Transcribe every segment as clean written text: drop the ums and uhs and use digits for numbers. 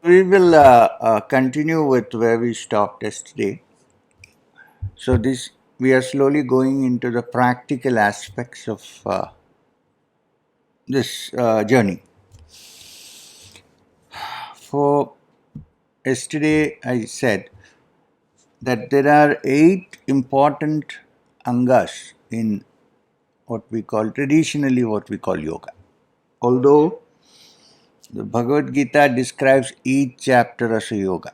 We will continue with where we stopped yesterday. So this we are slowly going into the practical aspects of this journey. For yesterday, I said that there are 8 important angas in what we call yoga. Although the Bhagavad Gita describes each chapter as a yoga.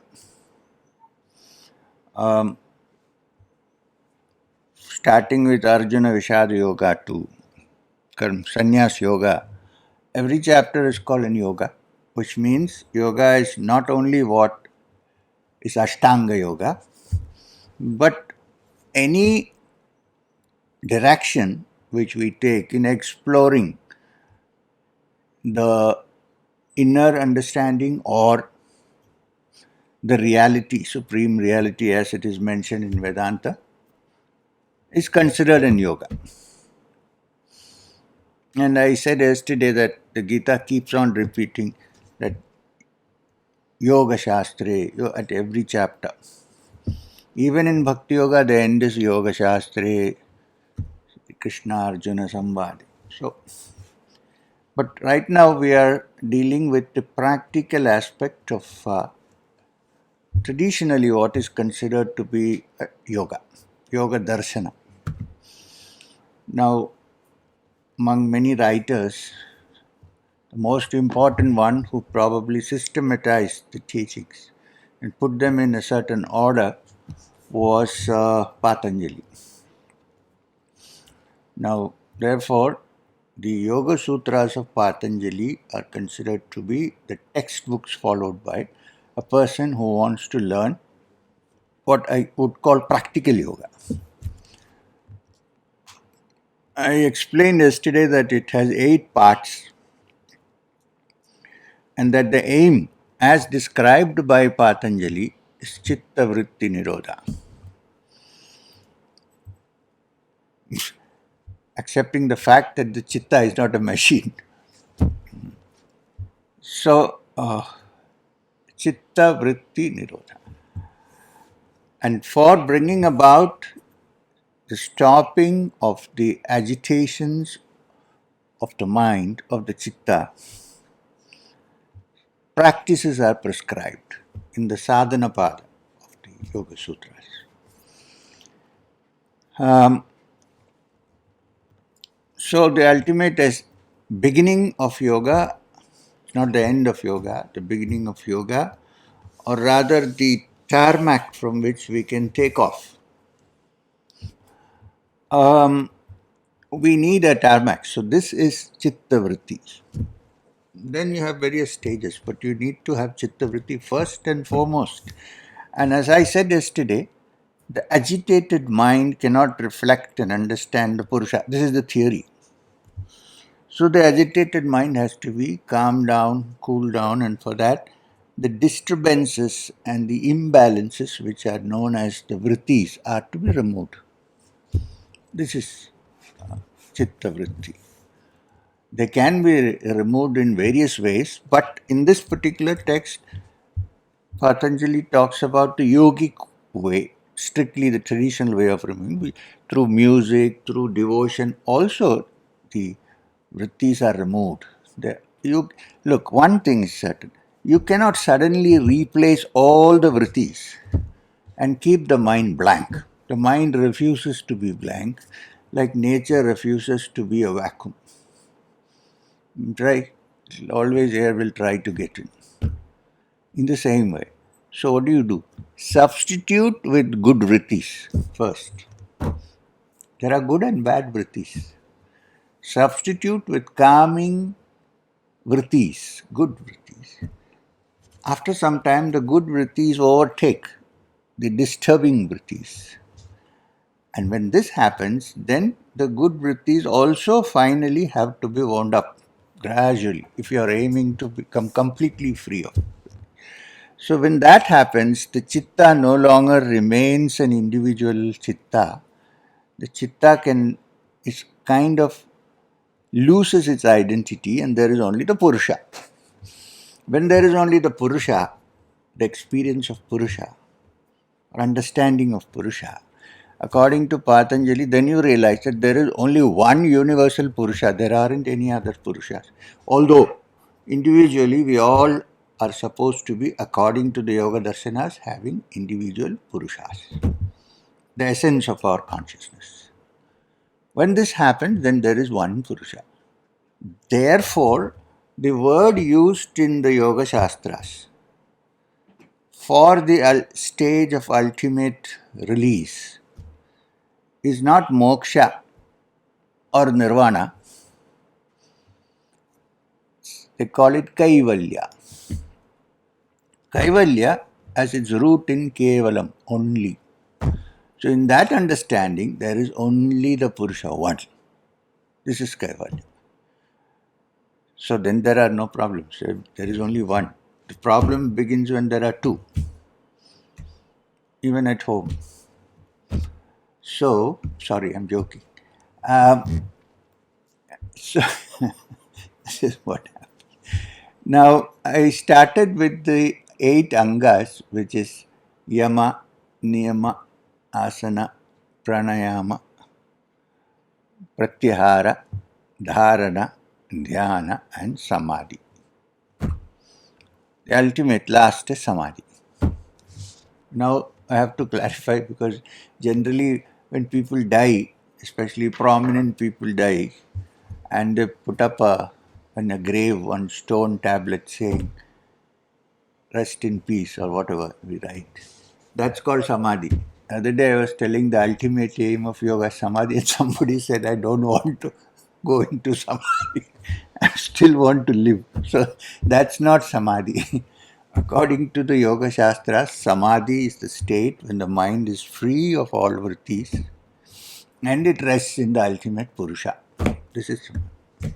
Starting with Arjuna Vishad Yoga to Sannyas Yoga, every chapter is called an yoga, which means yoga is not only what is Ashtanga Yoga, but any direction which we take in exploring the inner understanding or the reality, supreme reality as it is mentioned in Vedanta, is considered an yoga. And I said yesterday that the Gita keeps on repeating that Yoga Shastre at every chapter. Even in Bhakti Yoga, the end is Yoga Shastre, Krishna Arjuna Samvad. So, but right now we are dealing with the practical aspect of traditionally what is considered to be yoga darshana. Now, among many writers, the most important one who probably systematized the teachings and put them in a certain order was Patanjali. Now, therefore, the Yoga Sutras of Patanjali are considered to be the textbooks followed by a person who wants to learn what I would call practical yoga. I explained yesterday that it has 8 parts and that the aim, as described by Patanjali, is chitta vritti nirodha. Accepting the fact that the chitta is not a machine. So, chitta vritti nirodha. And for bringing about the stopping of the agitations of the mind, of the chitta, practices are prescribed in the sadhana pada of the Yoga Sutras. So the ultimate is beginning of yoga, not the end of yoga, the beginning of yoga, or rather the tarmac from which we can take off. We need a tarmac. So this is chitta vritti. Then you have various stages, but you need to have chitta vritti first and foremost. And as I said yesterday, the agitated mind cannot reflect and understand the Purusha. This is the theory. So the agitated mind has to be calmed down, cooled down, and for that, the disturbances and the imbalances, which are known as the vrittis, are to be removed. This is chitta vritti. They can be removed in various ways, but in this particular text, Patanjali talks about the yogic way, strictly the traditional way of removing, through music, through devotion. Also, the vrittis are removed. Look, one thing is certain. You cannot suddenly replace all the vrittis and keep the mind blank. The mind refuses to be blank, like nature refuses to be a vacuum. Right? Always air will try to get in the same way. So what do? Substitute with good vrittis first. There are good and bad vrittis. Substitute with calming vrittis, good vrittis. After some time, the good vrittis overtake the disturbing vrittis. And when this happens, then the good vrittis also finally have to be wound up gradually if you are aiming to become completely free of it. So when that happens, the chitta no longer remains an individual chitta. The chitta is kind of loses its identity and there is only the Purusha. When there is only the Purusha, the experience of Purusha, or understanding of Purusha, according to Patanjali, then you realize that there is only one universal Purusha. There aren't any other Purushas. Although individually we all are supposed to be, according to the Yoga Darshanas, having individual Purushas, the essence of our consciousness. When this happens, then there is one Purusha. Therefore, the word used in the Yoga Shastras for the stage of ultimate release is not moksha or nirvana. They call it kaivalya. Kaivalya has its root in kevalam, only. So in that understanding, there is only the Purusha, one. This is kaivalya. So then there are no problems. There is only one. The problem begins when there are two, even at home. So, sorry, I'm joking. So this is what happened. Now, I started with the 8 angas, which is yama, niyama, asana, pranayama, pratyahara, dharana, dhyana, and samadhi. The ultimate last is samadhi. Now, I have to clarify, because generally when people die, especially prominent people die, and they put up on a grave one stone tablet saying, rest in peace, or whatever we write. That's called samadhi. The other day I was telling the ultimate aim of yoga is samadhi, and somebody said, I don't want to go into samadhi. I still want to live. So that's not samadhi. According to the Yoga Shastras, samadhi is the state when the mind is free of all vrittis and it rests in the ultimate Purusha. This is samadhi.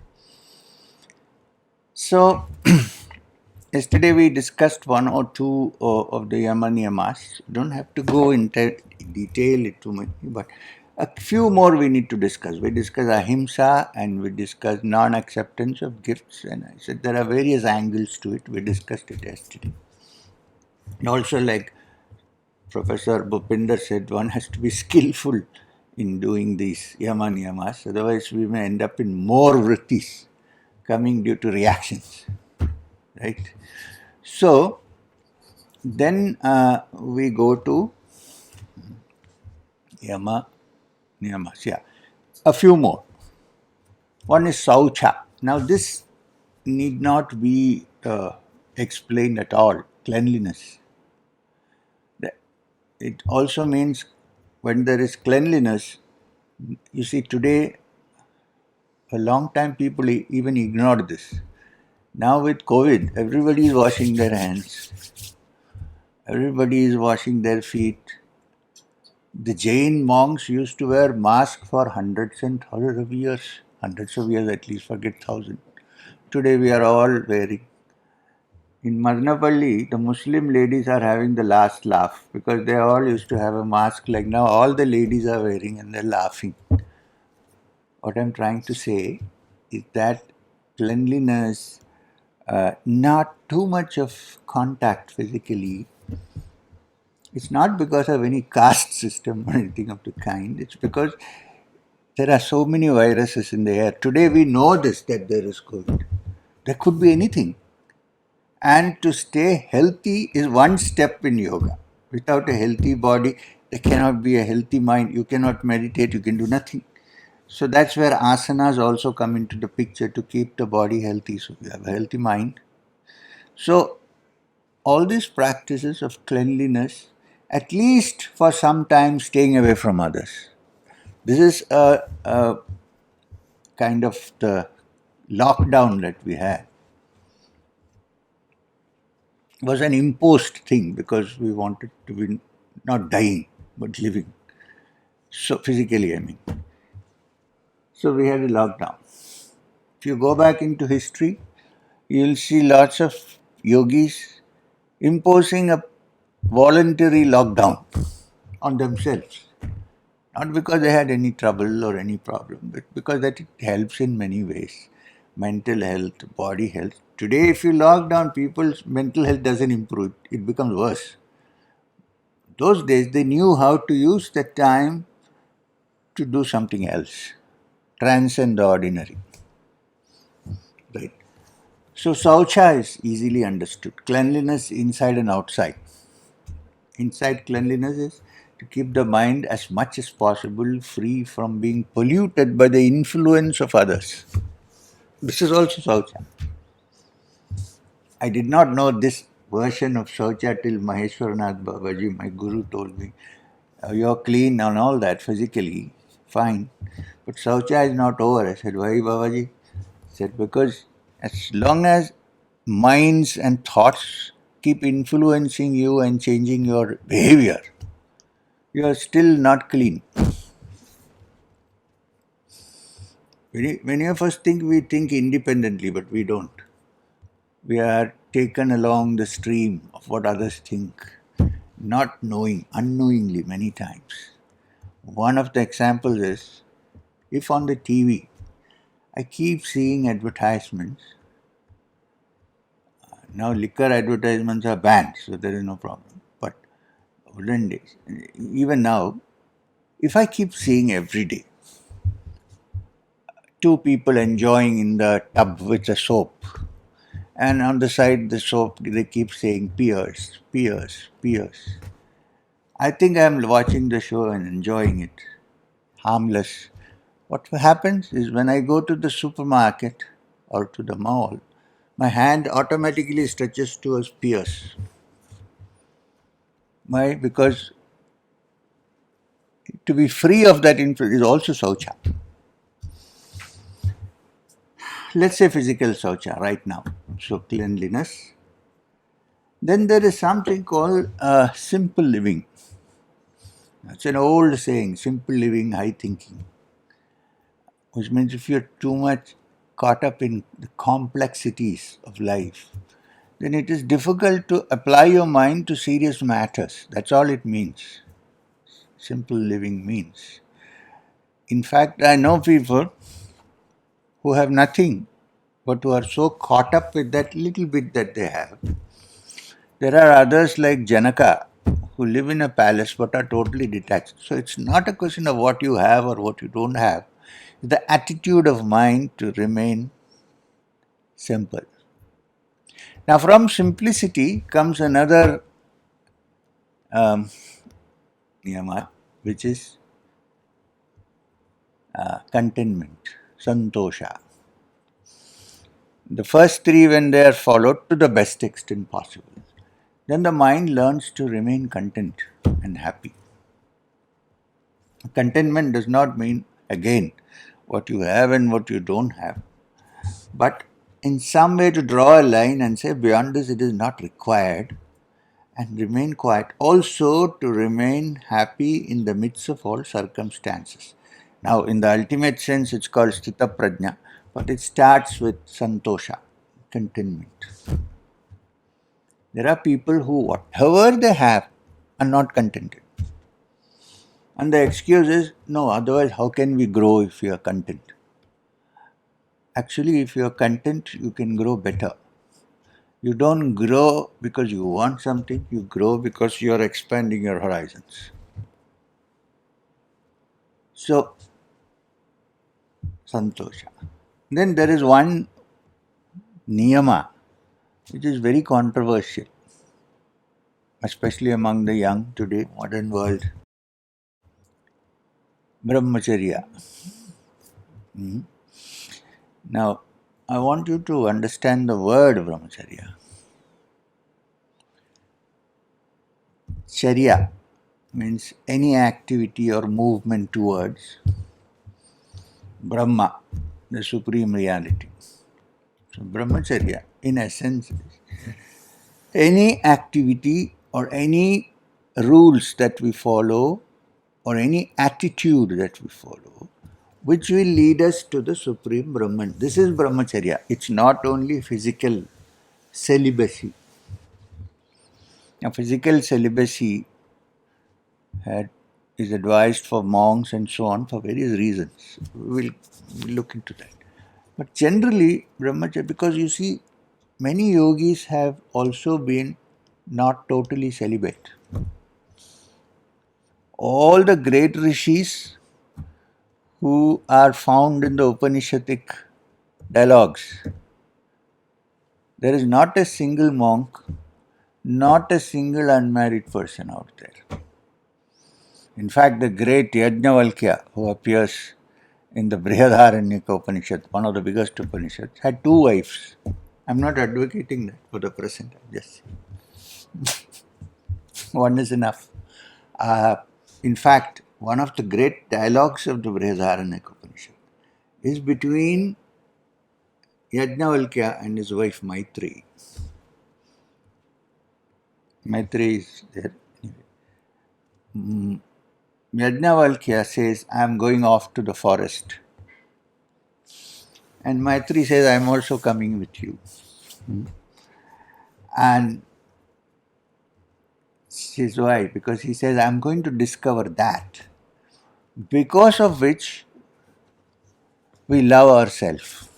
So, yesterday we discussed one or two of the Yamas and Niyamas. Don't have to go into detail too much, but a few more we need to discuss. We discussed ahimsa and we discussed non-acceptance of gifts, and I said there are various angles to it. We discussed it yesterday. And also, like Professor Bhupinder said, one has to be skillful in doing these Yamas and Niyamas, otherwise we may end up in more vrittis coming due to reactions, right? So, then we go to Yama, Niyamas. Yeah, a few more. One is Soucha. Now, this need not be explained at all. Cleanliness. It also means when there is cleanliness, you see, today, a long time people even ignored this. Now, with COVID, everybody is washing their hands, everybody is washing their feet. The Jain monks used to wear masks for hundreds and thousands of years, at least, forget thousand. Today we are all wearing. In Madnapalli, the Muslim ladies are having the last laugh because they all used to have a mask, like now all the ladies are wearing and they're laughing. What I'm trying to say is that cleanliness, not too much of contact physically, it's not because of any caste system or anything of the kind. It's because there are so many viruses in the air. Today we know this, that there is COVID. There could be anything. And to stay healthy is one step in yoga. Without a healthy body, there cannot be a healthy mind. You cannot meditate, you can do nothing. So that's where asanas also come into the picture, to keep the body healthy. So you have a healthy mind. So all these practices of cleanliness, at least for some time staying away from others. This is a kind of the lockdown that we had. It was an imposed thing because we wanted to be not dying but living. So physically, I mean. So we had a lockdown. If you go back into history, you'll see lots of yogis imposing a voluntary lockdown on themselves. Not because they had any trouble or any problem, but because that it helps in many ways. mental health, body health. Today, if you lock down, people's mental health doesn't improve, it becomes worse. Those days, they knew how to use that time to do something else, transcend the ordinary. Right. So, Soucha is easily understood. Cleanliness inside and outside. Inside cleanliness is to keep the mind as much as possible free from being polluted by the influence of others. This is also Soucha. I did not know this version of Soucha till Maheshwaranath Babaji, my guru, told me. You're clean and all that physically, fine. But Soucha is not over. I said, why Babaji? He said, because as long as minds and thoughts keep influencing you and changing your behavior, you are still not clean. Many of us think we think independently, but we don't. We are taken along the stream of what others think, not knowing, unknowingly many times. One of the examples is, if on the TV I keep seeing advertisements, now liquor advertisements are banned, so there is no problem. But olden days, even now, if I keep seeing every day two people enjoying in the tub with a soap, and on the side the soap they keep saying Pierce, Pierce, Pierce. I think I'm watching the show and enjoying it, harmless. What happens is when I go to the supermarket or to the mall, my hand automatically stretches towards Pierce. Why? Because to be free of that influence is also Soucha. Let's say physical Soucha right now. So cleanliness. Then there is something called simple living. It's an old saying, simple living, high thinking. Which means if you're too much caught up in the complexities of life, then it is difficult to apply your mind to serious matters. That's all it means. Simple living means. In fact, I know people who have nothing, but who are so caught up with that little bit that they have. There are others like Janaka who live in a palace but are totally detached. So it's not a question of what you have or what you don't have. It's the attitude of mind to remain simple. Now from simplicity comes another yama, which is contentment, Santhosha. The first three, when they are followed to the best extent possible, then the mind learns to remain content and happy. Contentment does not mean, again, what you have and what you don't have, but in some way to draw a line and say beyond this it is not required, and remain quiet. Also to remain happy in the midst of all circumstances. Now in the ultimate sense it's called Sthita Prajna, but it starts with Santhosha, contentment. There are people who whatever they have are not contented. And the excuse is, no, otherwise how can we grow if we are content? Actually, if you are content, you can grow better. You don't grow because you want something, you grow because you are expanding your horizons. So, Santosha. Then there is one Niyama, which is very controversial, especially among the young today, modern world. Brahmacharya. Now, I want you to understand the word brahmacharya. Charya means any activity or movement towards Brahma, the supreme reality. So, brahmacharya, in essence, is any activity or any rules that we follow or any attitude that we follow which will lead us to the supreme Brahman. This is brahmacharya. It's not only physical celibacy. Now, physical celibacy is advised for monks and so on for various reasons. We'll look into that. But generally, brahmacharya, because you see, many yogis have also been not totally celibate. All the great rishis who are found in the Upanishadic dialogues, there is not a single monk, not a single unmarried person out there. In fact, the great Yajnavalkya, who appears in the Brihadaranyaka Upanishad, one of the biggest Upanishads, had two wives. I'm not advocating that for the present, just one is enough. In fact, one of the great dialogues of the Brihadaranyaka Upanishad is between Yajnavalkya and his wife Maitri. Maitri is there. Yajnavalkya says, I am going off to the forest. And Maitri says, I am also coming with you. And she says, why? Because he says, I am going to discover that, because of which we love ourselves.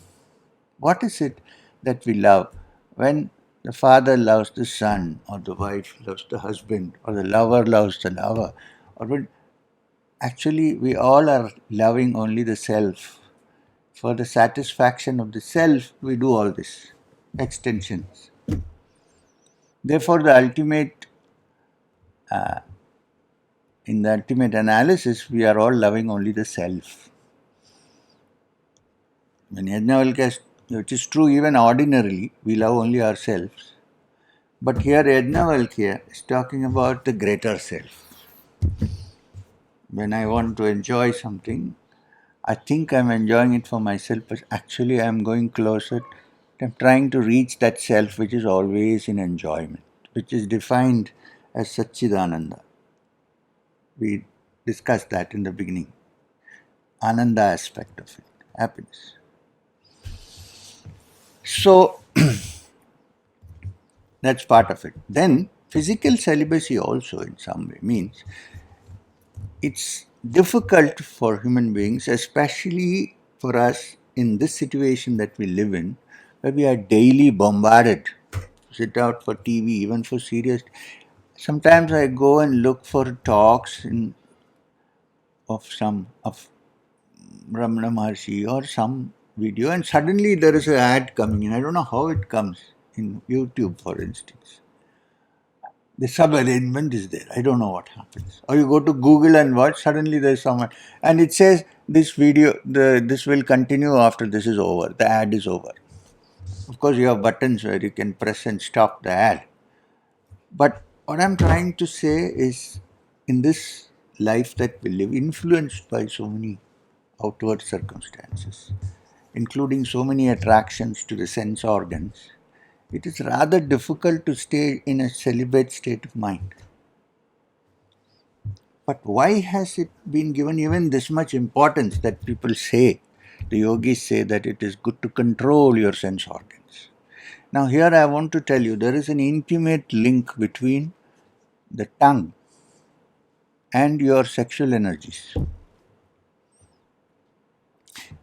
What is it that we love? When the father loves the son, or the wife loves the husband, or the lover loves the lover, or when actually we all are loving only the self. For the satisfaction of the self, we do all this extensions. Therefore, in the ultimate analysis, we are all loving only the self. When Yajnavalkya, which is true even ordinarily, we love only ourselves. But here Yajnavalkya is talking about the greater self. When I want to enjoy something, I think I'm enjoying it for myself, but actually I'm going closer. I'm trying to reach that self which is always in enjoyment, which is defined as Satchidananda. We discussed that in the beginning. Ananda aspect of it, happiness. So, that's part of it. Then, physical celibacy also in some way means it's difficult for human beings, especially for us in this situation that we live in, where we are daily bombarded. Sit out for TV, even for serious. Sometimes I go and look for talks of Ramana Maharshi or some video, and suddenly there is an ad coming in. I don't know how it comes in YouTube, for instance. The sub arrangement is there. I don't know what happens. Or you go to Google and watch, suddenly there's someone, and it says this video, this will continue after this is over. The ad is over. Of course, you have buttons where you can press and stop the ad. But what I'm trying to say is, in this life that we live, influenced by so many outward circumstances, including so many attractions to the sense organs, it is rather difficult to stay in a celibate state of mind. But why has it been given even this much importance that people say, the yogis say that it is good to control your sense organs? Now here I want to tell you, there is an intimate link between the tongue and your sexual energies.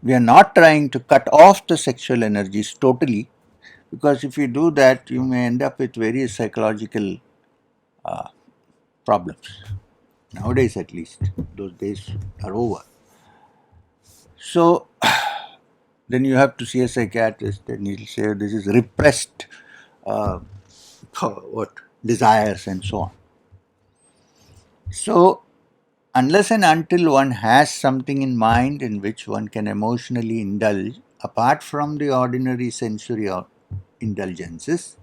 We are not trying to cut off the sexual energies totally, because if you do that, you may end up with various psychological problems. Nowadays, at least, those days are over. So, then you have to see a psychiatrist, and he'll say this is repressed uh, desires and so on. So, unless and until one has something in mind in which one can emotionally indulge, apart from the ordinary sensory indulgences,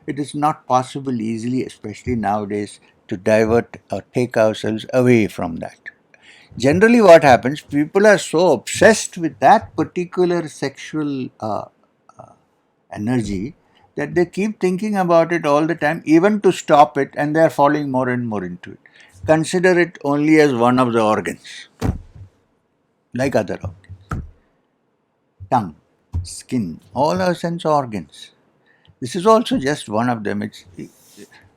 it is not possible easily, especially nowadays, to divert or take ourselves away from that. Generally, what happens, people are so obsessed with that particular sexual energy that they keep thinking about it all the time, even to stop it, and they are falling more and more into it. Consider it only as one of the organs, like other organs. Tongue, skin, all our sense organs. This is also just one of them.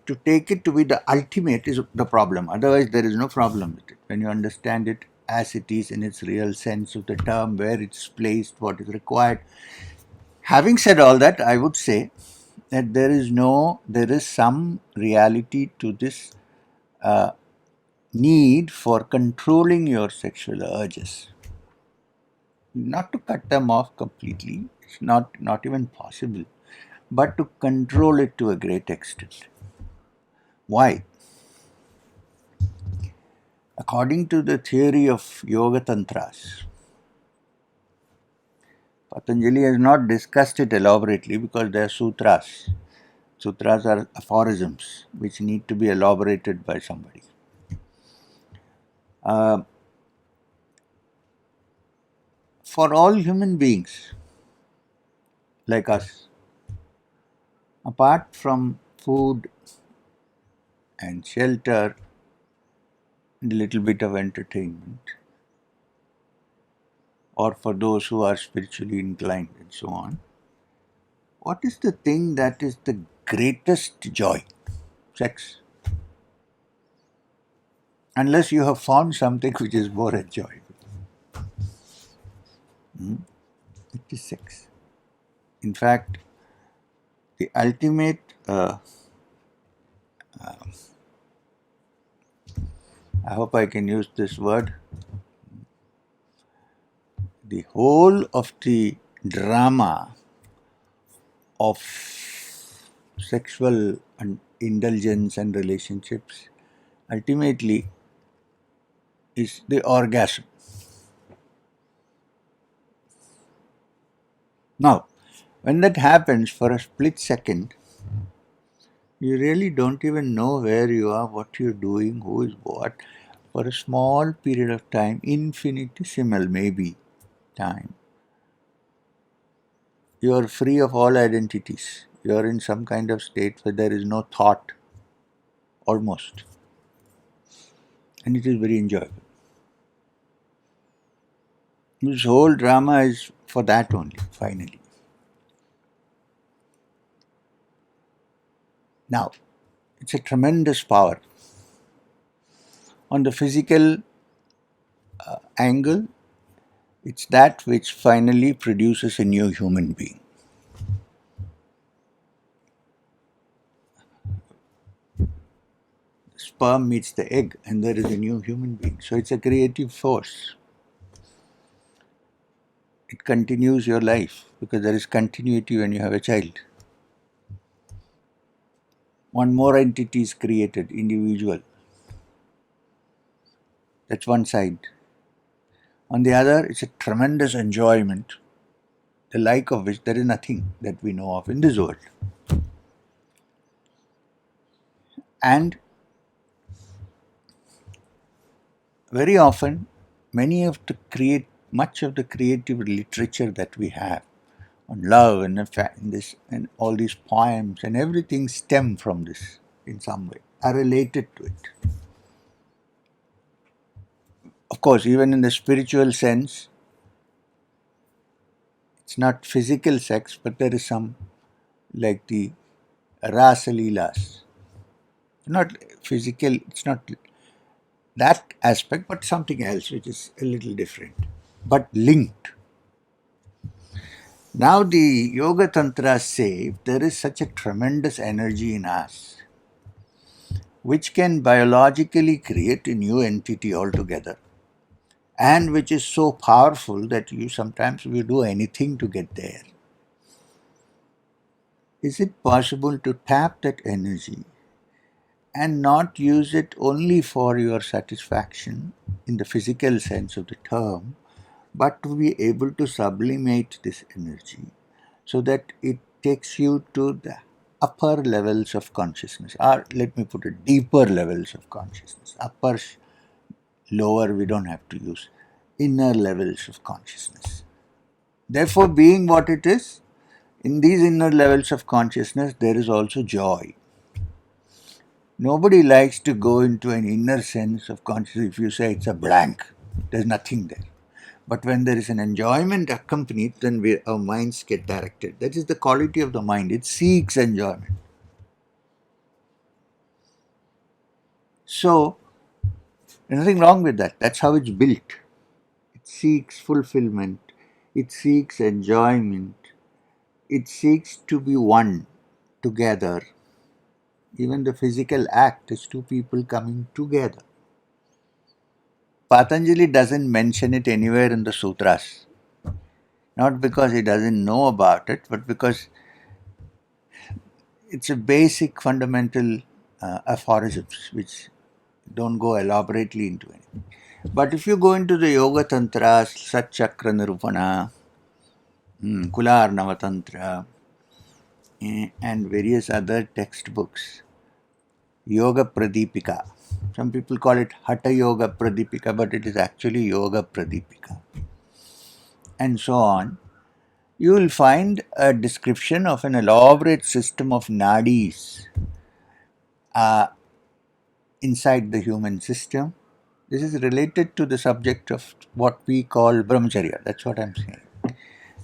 To take it to be the ultimate is the problem. Otherwise, there is no problem with it. When you understand it, as it is in its real sense of the term, where it's placed, what is required. Having said all that, I would say that there is some reality to this need for controlling your sexual urges. Not to cut them off completely, it's not even possible, but to control it to a great extent. Why? According to the theory of Yoga Tantras, Patanjali has not discussed it elaborately because they are sutras. Sutras are aphorisms which need to be elaborated by somebody. Uh, for all human beings like us, apart from food and shelter and a little bit of entertainment, or for those who are spiritually inclined and so on, what is the thing that is the greatest joy? Sex. Unless you have found something which is more enjoyable. It is sex. In fact, the ultimate, I hope I can use this word, the whole of the drama of sexual indulgence and relationships ultimately is the orgasm. Now, when that happens for a split second, you really don't even know where you are, what you're doing, who is what. For a small period of time, infinitesimal maybe time, you are free of all identities. You are in some kind of state where there is no thought, almost. And it is very enjoyable. This whole drama is for that only, finally. Now, it's a tremendous power. On the physical angle, it's that which finally produces a new human being. Sperm meets the egg and there is a new human being. So it's a creative force. It continues your life because there is continuity when you have a child. One more entity is created, individual. That's one side. On the other, it's a tremendous enjoyment, the like of which there is nothing that we know of in this world. And very often, much of the creative literature that we have on love and this and all these poems and everything stem from this in some way, are related to it. Of course, even in the spiritual sense, it's not physical sex, but there is some, like the Rasa Leelas. Not physical, it's not that aspect, but something else which is a little different, but linked. Now the Yoga Tantras say there is such a tremendous energy in us which can biologically create a new entity altogether, and which is so powerful that you sometimes will do anything to get there. Is it possible to tap that energy and not use it only for your satisfaction in the physical sense of the term, but to be able to sublimate this energy so that it takes you to the upper levels of consciousness, or let me put it, deeper levels of consciousness. Upper, lower, we don't have to use. Inner levels of consciousness. Therefore, being what it is, in these inner levels of consciousness, there is also joy. Nobody likes to go into an inner sense of consciousness if you say it's a blank. There's nothing there. But when there is an enjoyment accompanied, then our minds get directed. That is the quality of the mind. It seeks enjoyment. So, There's nothing wrong with that. That's how it's built. It seeks fulfillment. It seeks enjoyment. It seeks to be one together. Even the physical act is two people coming together. Patanjali doesn't mention it anywhere in the sutras. Not because he doesn't know about it, but because it's a basic fundamental aphorisms which don't go elaborately into it. But if you go into the Yoga Tantras, Sat Chakra Nirupana, Kular Tantra, and various other textbooks, Yoga Pradipika. Some people call it Hatha Yoga Pradipika, but it is actually Yoga Pradipika. And so on. You will find a description of an elaborate system of nadis inside the human system. This is related to the subject of what we call brahmacharya. That's what I'm saying.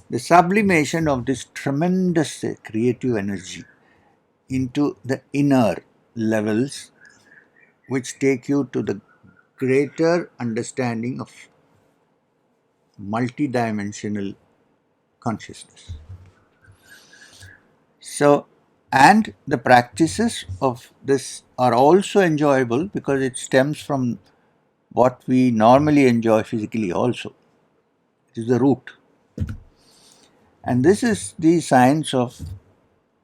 The sublimation of this tremendous creative energy into the inner levels, which take you to the greater understanding of multidimensional consciousness. So, and the practices of this are also enjoyable because it stems from what we normally enjoy physically also. It is the root. And this is the science of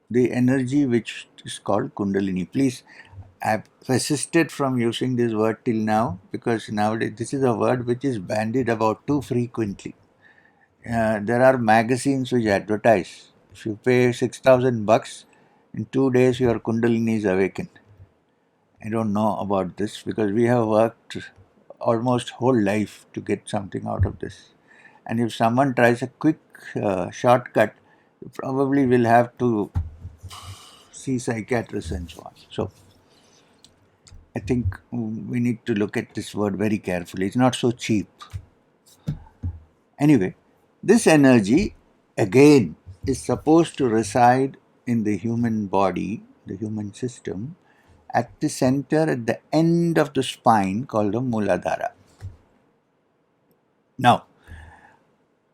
the energy which is called Kundalini. Please, I've resisted from using this word till now because nowadays this is a word which is bandied about too frequently. There are magazines which advertise. If you pay $6,000, in 2 days your Kundalini is awakened. I don't know about this because we have worked almost whole life to get something out of this. And if someone tries a quick shortcut, you probably will have to see psychiatrists and so on. So I think we need to look at this word very carefully. It's not so cheap. Anyway, this energy again is supposed to reside in the human body, the human system, at the center, at the end of the spine called the Muladhara. Now,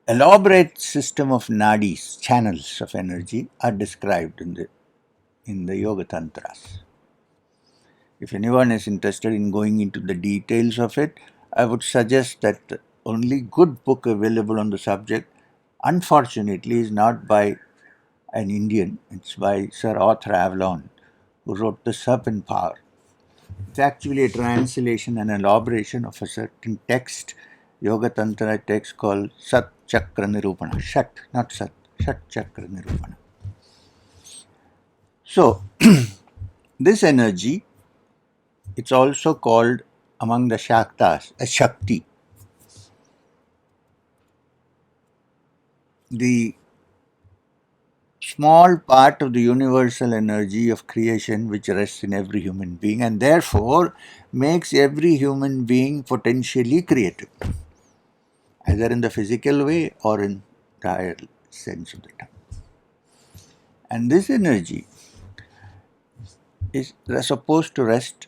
elaborate system of nadis, channels of energy, are described in the Yoga Tantras. If anyone is interested in going into the details of it, I would suggest that the only good book available on the subject, unfortunately, is not by an Indian. It's by Sir Arthur Avalon, who wrote The Serpent Power. It's actually a translation and elaboration of a certain text, Yoga Tantra text called Sat Chakra Nirupana. Shat, not Sat, Shat Chakra Nirupana. So, this energy, it's also called among the Shaktas a Shakti. The small part of the universal energy of creation which rests in every human being and therefore makes every human being potentially creative, either in the physical way or in the higher sense of the term. And this energy is supposed to rest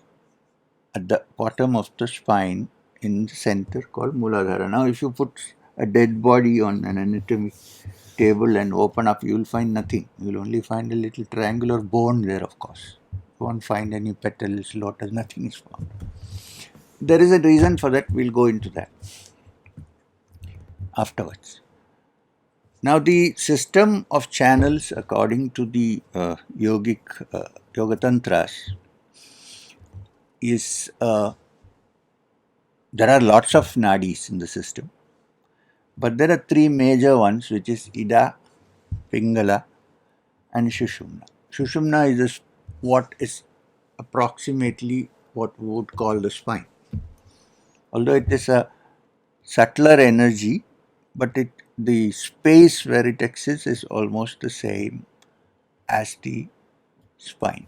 at the bottom of the spine in the center called Muladhara. Now, if you put a dead body on an anatomy table and open up, you will find nothing. You will only find a little triangular bone there, of course. You won't find any petals, lotus, nothing is found. There is a reason for that. We'll go into that afterwards. Now, the system of channels, according to the yogic Yoga Tantras, is there are lots of nadis in the system, but there are three major ones, which is Ida, Pingala, and Shushumna. Shushumna is what is approximately what we would call the spine. Although it is a subtler energy, but the space where it exists is almost the same as the spine.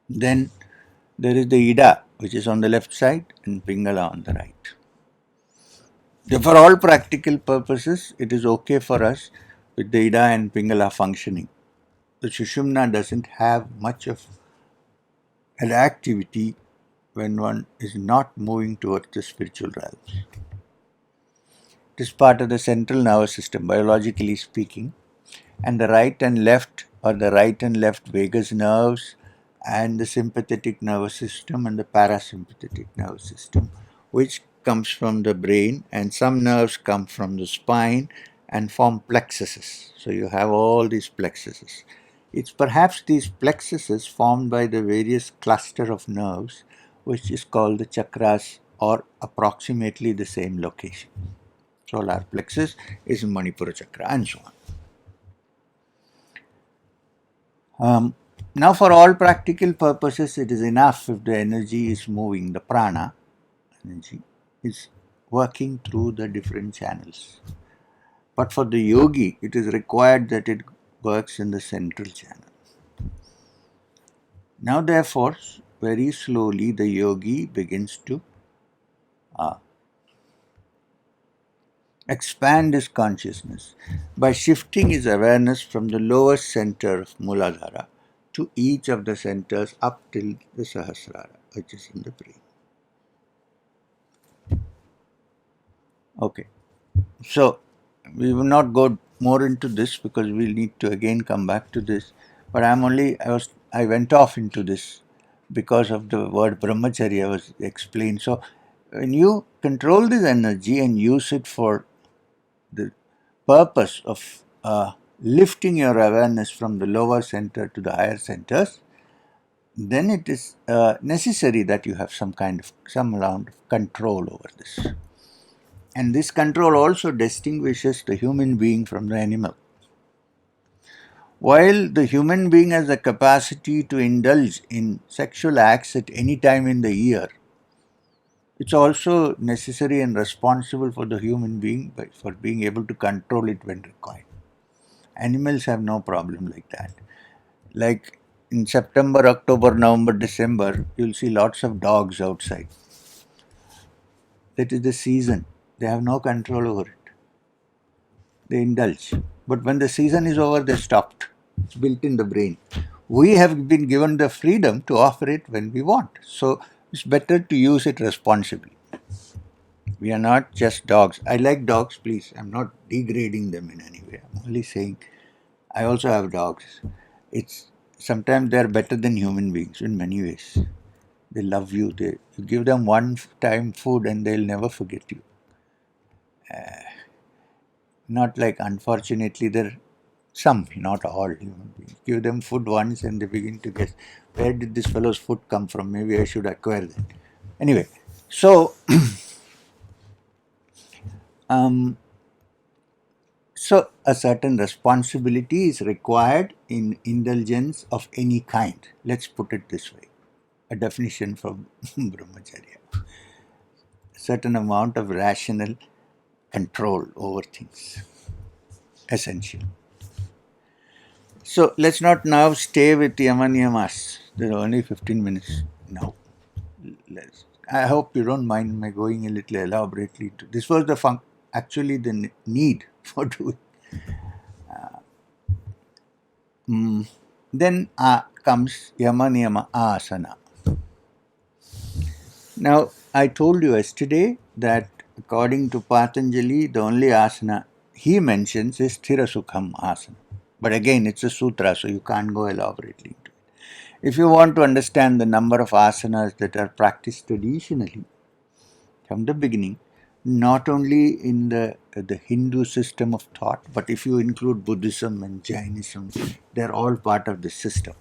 Then there is the Ida, which is on the left side, and Pingala on the right. For all practical purposes, it is okay for us with the Ida and Pingala functioning. The Sushumna doesn't have much of an activity when one is not moving towards the spiritual realms. It is part of the central nervous system, biologically speaking, and the right and left, or the right and left vagus nerves, and the sympathetic nervous system and the parasympathetic nervous system, which comes from the brain, and some nerves come from the spine and form plexuses. So you have all these plexuses. It's perhaps these plexuses formed by the various cluster of nerves, which is called the chakras, or approximately the same location. Solar plexus is Manipura chakra, and so on. Now, for all practical purposes, it is enough if the energy is moving, the prana energy is working through the different channels. But for the yogi, it is required that it works in the central channel. Now, therefore, very slowly the yogi begins to expand his consciousness by shifting his awareness from the lowest center of Muladhara to each of the centers up till the Sahasrara, which is in the brain. Okay, so we will not go more into this because we'll need to again come back to this. But I went off into this because of the word brahmacharya was explained. So when you control this energy and use it for the purpose of lifting your awareness from the lower center to the higher centers, then it is necessary that you have some amount of control over this. And this control also distinguishes the human being from the animal. While the human being has the capacity to indulge in sexual acts at any time in the year, it's also necessary and responsible for the human being for being able to control it when required. Animals have no problem like that. Like in September, October, November, December, you'll see lots of dogs outside. That is the season. They have no control over it. They indulge. But when the season is over, they stopped. It's built in the brain. We have been given the freedom to offer it when we want. So it's better to use it responsibly. We are not just dogs. I like dogs, please. I'm not degrading them in any way. I'm only saying I also have dogs. It's sometimes they are better than human beings in many ways. They love you. You give them one time food and they'll never forget you. Not like, unfortunately, there some, not all human beings. Give them food once and they begin to guess, where did this fellow's food come from? Maybe I should acquire that. Anyway, so so a certain responsibility is required in indulgence of any kind. Let's put it this way. A definition from brahmacharya. A certain amount of rational control over things. Essential. So let's not now stay with Yamas and Niyamas. There are only 15 minutes now. I hope you don't mind my going a little elaborately. This was actually the need for doing. Then comes Yama Niyama asana. Now, I told you yesterday that according to Patanjali, the only asana he mentions is Sthira Sukham asana. But again, it's a sutra, so you can't go elaborately into it. If you want to understand the number of asanas that are practiced traditionally from the beginning, not only in the Hindu system of thought, but if you include Buddhism and Jainism, they're all part of the system.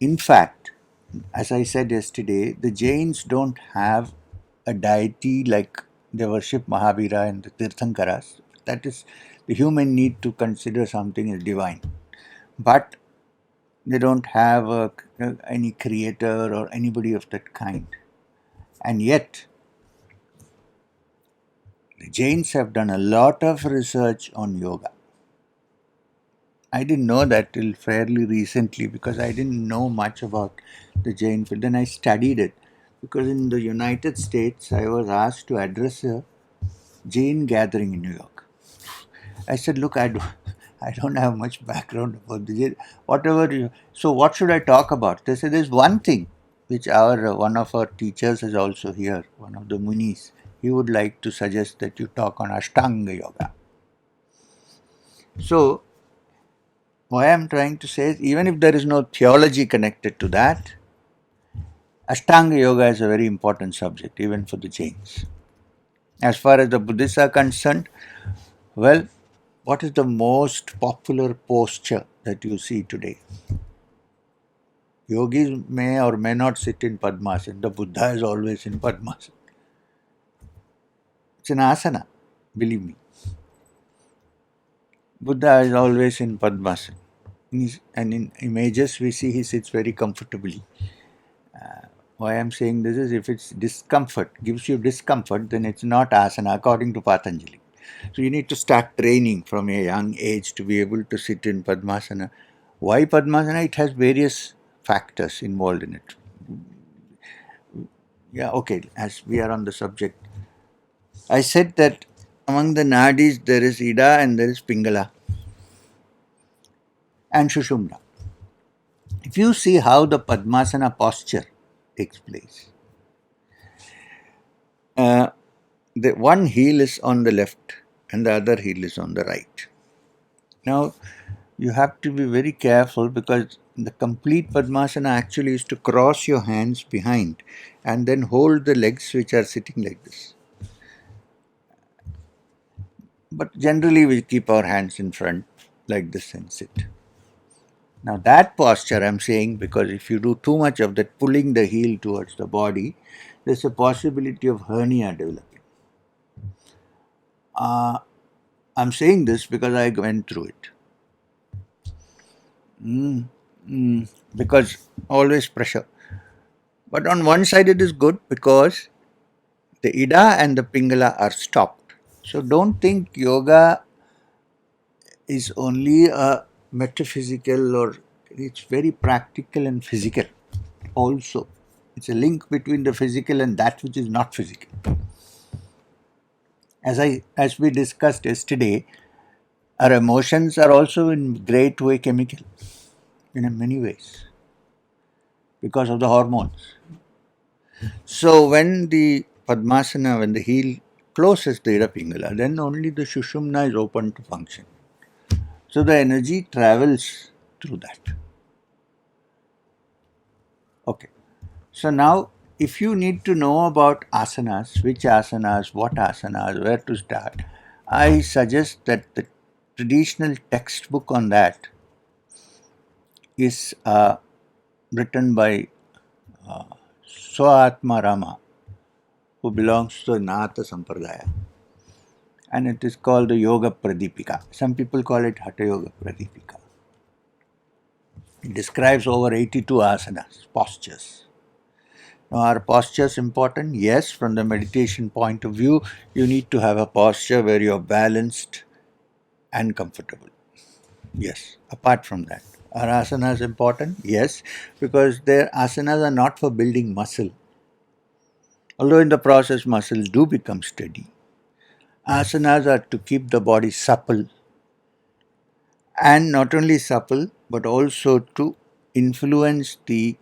In fact, as I said yesterday, the Jains don't have a deity like they worship Mahavira and the Tirthankaras. That is the human need to consider something as divine. But they don't have any creator or anybody of that kind. And yet, the Jains have done a lot of research on yoga. I didn't know that till fairly recently because I didn't know much about the Jain field. Then I studied it because in the United States I was asked to address a Jain gathering in New York. I said, look, I don't have much background about the Jain. So what should I talk about? They said, there's one thing which our one of our teachers is also here, one of the munis. He would like to suggest that you talk on Ashtanga Yoga. So, what I am trying to say is, even if there is no theology connected to that, Ashtanga Yoga is a very important subject, even for the Jains. As far as the Buddhists are concerned, well, what is the most popular posture that you see today? Yogis may or may not sit in Padmasana. The Buddha is always in Padmasana. It's an asana, believe me. Buddha is always in Padmasana. And in images we see he sits very comfortably. Why I am saying this is, if it's discomfort, gives you discomfort, then it's not asana according to Patanjali. So you need to start training from a young age to be able to sit in Padmasana. Why Padmasana? It has various factors involved in it. Yeah, okay, as we are on the subject, I said that among the nadis there is Ida and there is Pingala and Shushumna. If you see how the Padmasana posture takes place, the one heel is on the left and the other heel is on the right. Now, you have to be very careful, because the complete Padmasana actually is to cross your hands behind and then hold the legs which are sitting like this. But generally we keep our hands in front like this and sit. Now that posture I'm saying, because if you do too much of that, pulling the heel towards the body, there's a possibility of hernia developing. I'm saying this because I went through it. Because always pressure. But on one side it is good, because the Ida and the Pingala are stopped. So don't think yoga is only a metaphysical, or it's very practical and physical also. It's a link between the physical and that which is not physical. As we discussed yesterday, our emotions are also in great way chemical in many ways because of the hormones. So when the Padmasana, when the heel closes the Ida Pingala, then only the Shushumna is open to function. So the energy travels through that. Okay. So now, if you need to know about asanas, which asanas, what asanas, where to start, I suggest that the traditional textbook on that is written by Swatma Rama, who belongs to the Natha Sampradaya. And it is called the Yoga Pradipika. Some people call it Hatha Yoga Pradipika. It describes over 82 asanas, postures. Now, are postures important? Yes, from the meditation point of view, you need to have a posture where you are balanced and comfortable. Yes, apart from that. Are asanas important? Yes, because their asanas are not for building muscle. Although in the process muscles do become steady. Asanas are to keep the body supple, and not only supple but also to influence the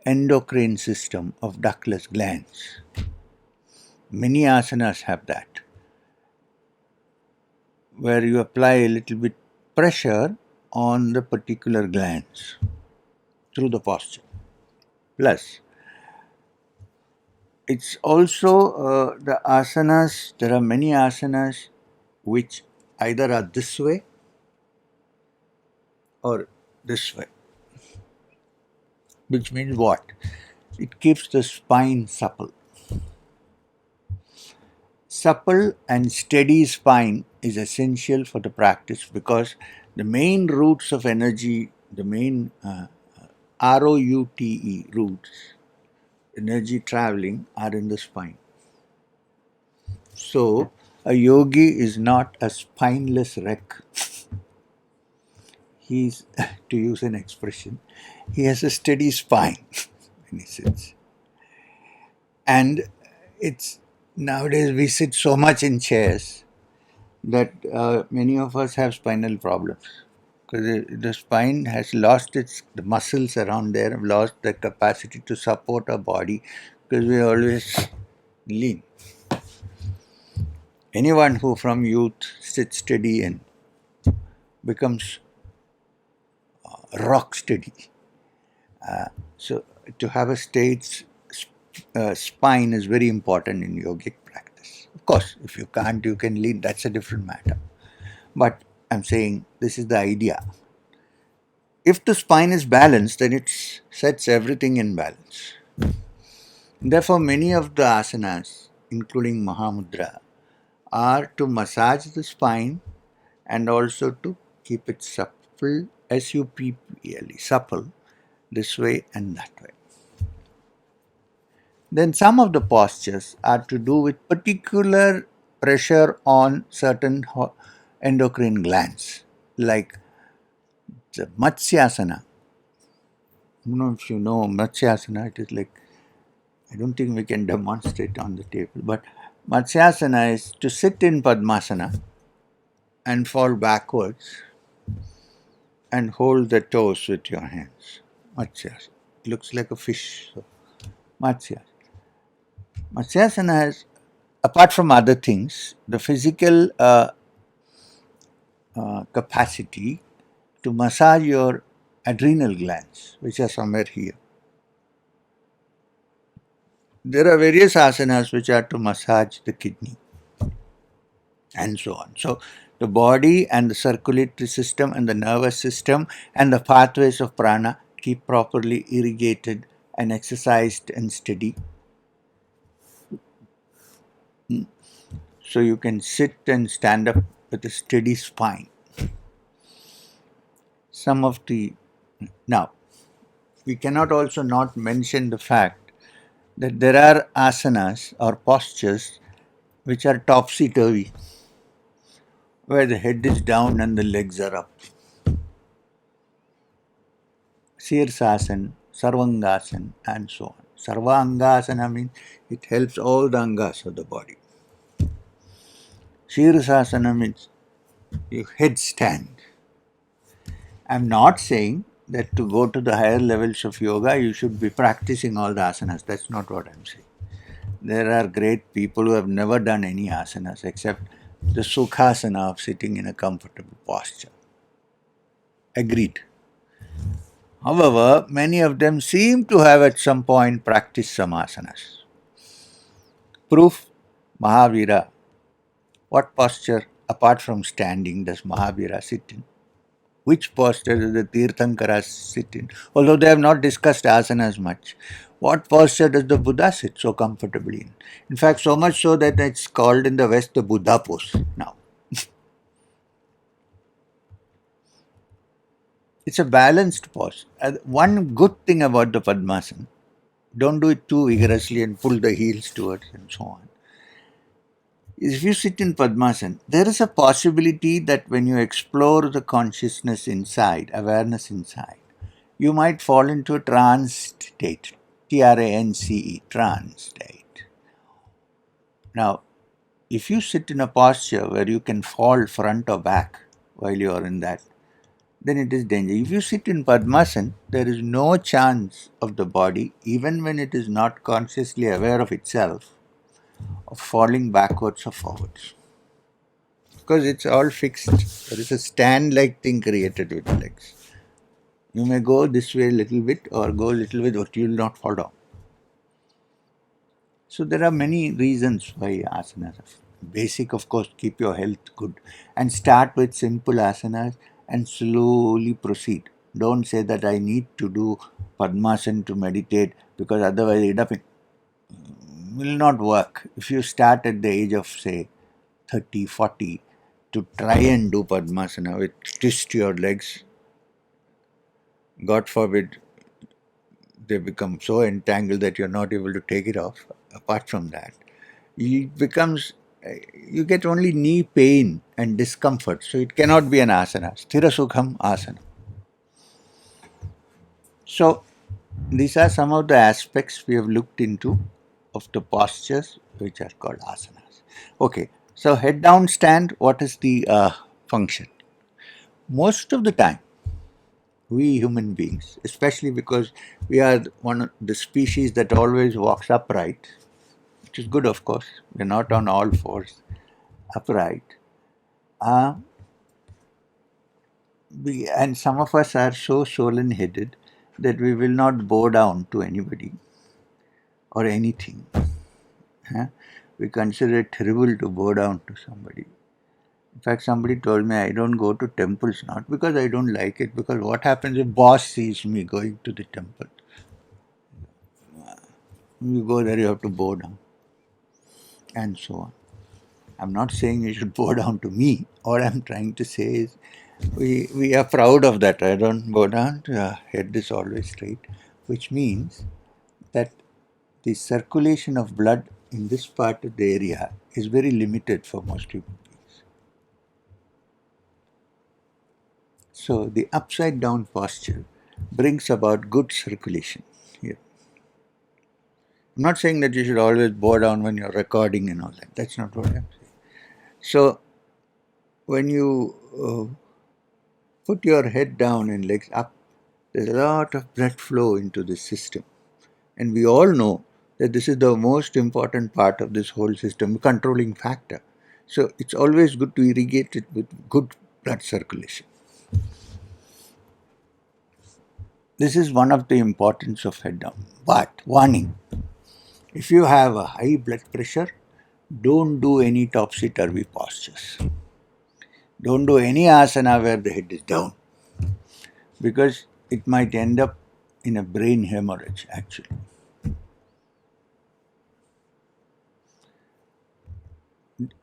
endocrine system of ductless glands. Many asanas have that, where you apply a little bit pressure on the particular glands through the posture. Plus, it's also the asanas, there are many asanas which either are this way or this way. Which means what? It keeps the spine supple. Supple and steady spine is essential for the practice, because the main roots of energy, the main ROUTE roots, energy traveling, are in the spine. So, a yogi is not a spineless wreck. He's, to use an expression, he has a steady spine when he sits. And it's nowadays we sit so much in chairs that many of us have spinal problems because the spine has lost the muscles around there have lost the capacity to support our body because we always lean. Anyone who from youth sits steady and becomes rock steady. So to have a straight spine is very important in yogic practice. Of course, if you can't, you can lean. That's a different matter. But I'm saying this is the idea. If the spine is balanced, then it sets everything in balance. Therefore, many of the asanas, including Mahamudra, are to massage the spine and also to keep it supple, S-U-P-P-L-E, supple, this way and that way. Then some of the postures are to do with particular pressure on certain endocrine glands, like the Matsyasana. I don't know if you know Matsyasana, it is like, I don't think we can demonstrate on the table, but Matsyasana is to sit in Padmasana and fall backwards and hold the toes with your hands. Matsyasana. It looks like a fish. So, Matsyasana. Matsyasana has, apart from other things, the physical capacity to massage your adrenal glands, which are somewhere here. There are various asanas which are to massage the kidney and so on. So the body and the circulatory system and the nervous system and the pathways of prana keep properly irrigated and exercised and steady. So you can sit and stand up with a steady spine. Now, we cannot also not mention the fact that there are asanas or postures which are topsy-turvy, where the head is down and the legs are up. Sirsasana, Sarvangasana, and so on. Sarvangasana means it helps all the angas of the body. Sirsasana means you headstand. I'm not saying that to go to the higher levels of yoga, you should be practicing all the asanas. That's not what I'm saying. There are great people who have never done any asanas except the sukhasana of sitting in a comfortable posture. Agreed. However, many of them seem to have at some point practiced some asanas. Proof, Mahavira. What posture, apart from standing, does Mahavira sit in? Which posture does the Tirthankaras sit in? Although they have not discussed asanas much. What posture does the Buddha sit so comfortably in? In fact, so much so that it's called in the West the Buddha pose now. It's a balanced pose. One good thing about the Padmasana, don't do it too vigorously and pull the heels towards and so on. If you sit in Padmasana, there is a possibility that when you explore the consciousness inside, awareness inside, you might fall into a trance state, T-R-A-N-C-E, trance state. Now, if you sit in a posture where you can fall front or back while you are in that, then it is danger. If you sit in Padmasana, there is no chance of the body, even when it is not consciously aware of itself, of falling backwards or forwards. Because it's all fixed. There is a stand-like thing created with the legs. You may go this way a little bit or go a little bit, but you will not fall down. So there are many reasons why asanas are basic. Of course, keep your health good and start with simple asanas and slowly proceed. Don't say that I need to do Padmasana to meditate because otherwise it will not work. If you start at the age of say 30, 40 to try and do Padmasana with twist your legs, God forbid they become so entangled that you're not able to take it off. Apart from that, you get only knee pain and discomfort. So it cannot be an asana. Sthira Sukham asana. So these are some of the aspects we have looked into of the postures which are called asanas. Okay, so head down stand, what is the function? Most of the time, we human beings, especially because we are one of the species that always walks upright, which is good, of course. We're not on all fours upright. Uh, and some of us are so solen headed that we will not bow down to anybody or anything. Huh? We consider it terrible to bow down to somebody. In fact, somebody told me I don't go to temples not because I don't like it, because what happens if boss sees me going to the temple? You go there, you have to bow down, and so on. I'm not saying you should bow down to me. All I'm trying to say is we are proud of that. I don't bow down, head is always straight, which means that the circulation of blood in this part of the area is very limited for most human beings. So the upside down posture brings about good circulation here. I'm not saying that you should always bow down when you're recording and all that. That's not what I'm saying. So when you put your head down and legs up, there's a lot of blood flow into the system. And we all know that this is the most important part of this whole system, controlling factor. So it's always good to irrigate it with good blood circulation. This is one of the importance of head down. But warning, if you have a high blood pressure, don't do any topsy-turvy postures. Don't do any asana where the head is down, because it might end up in a brain hemorrhage actually.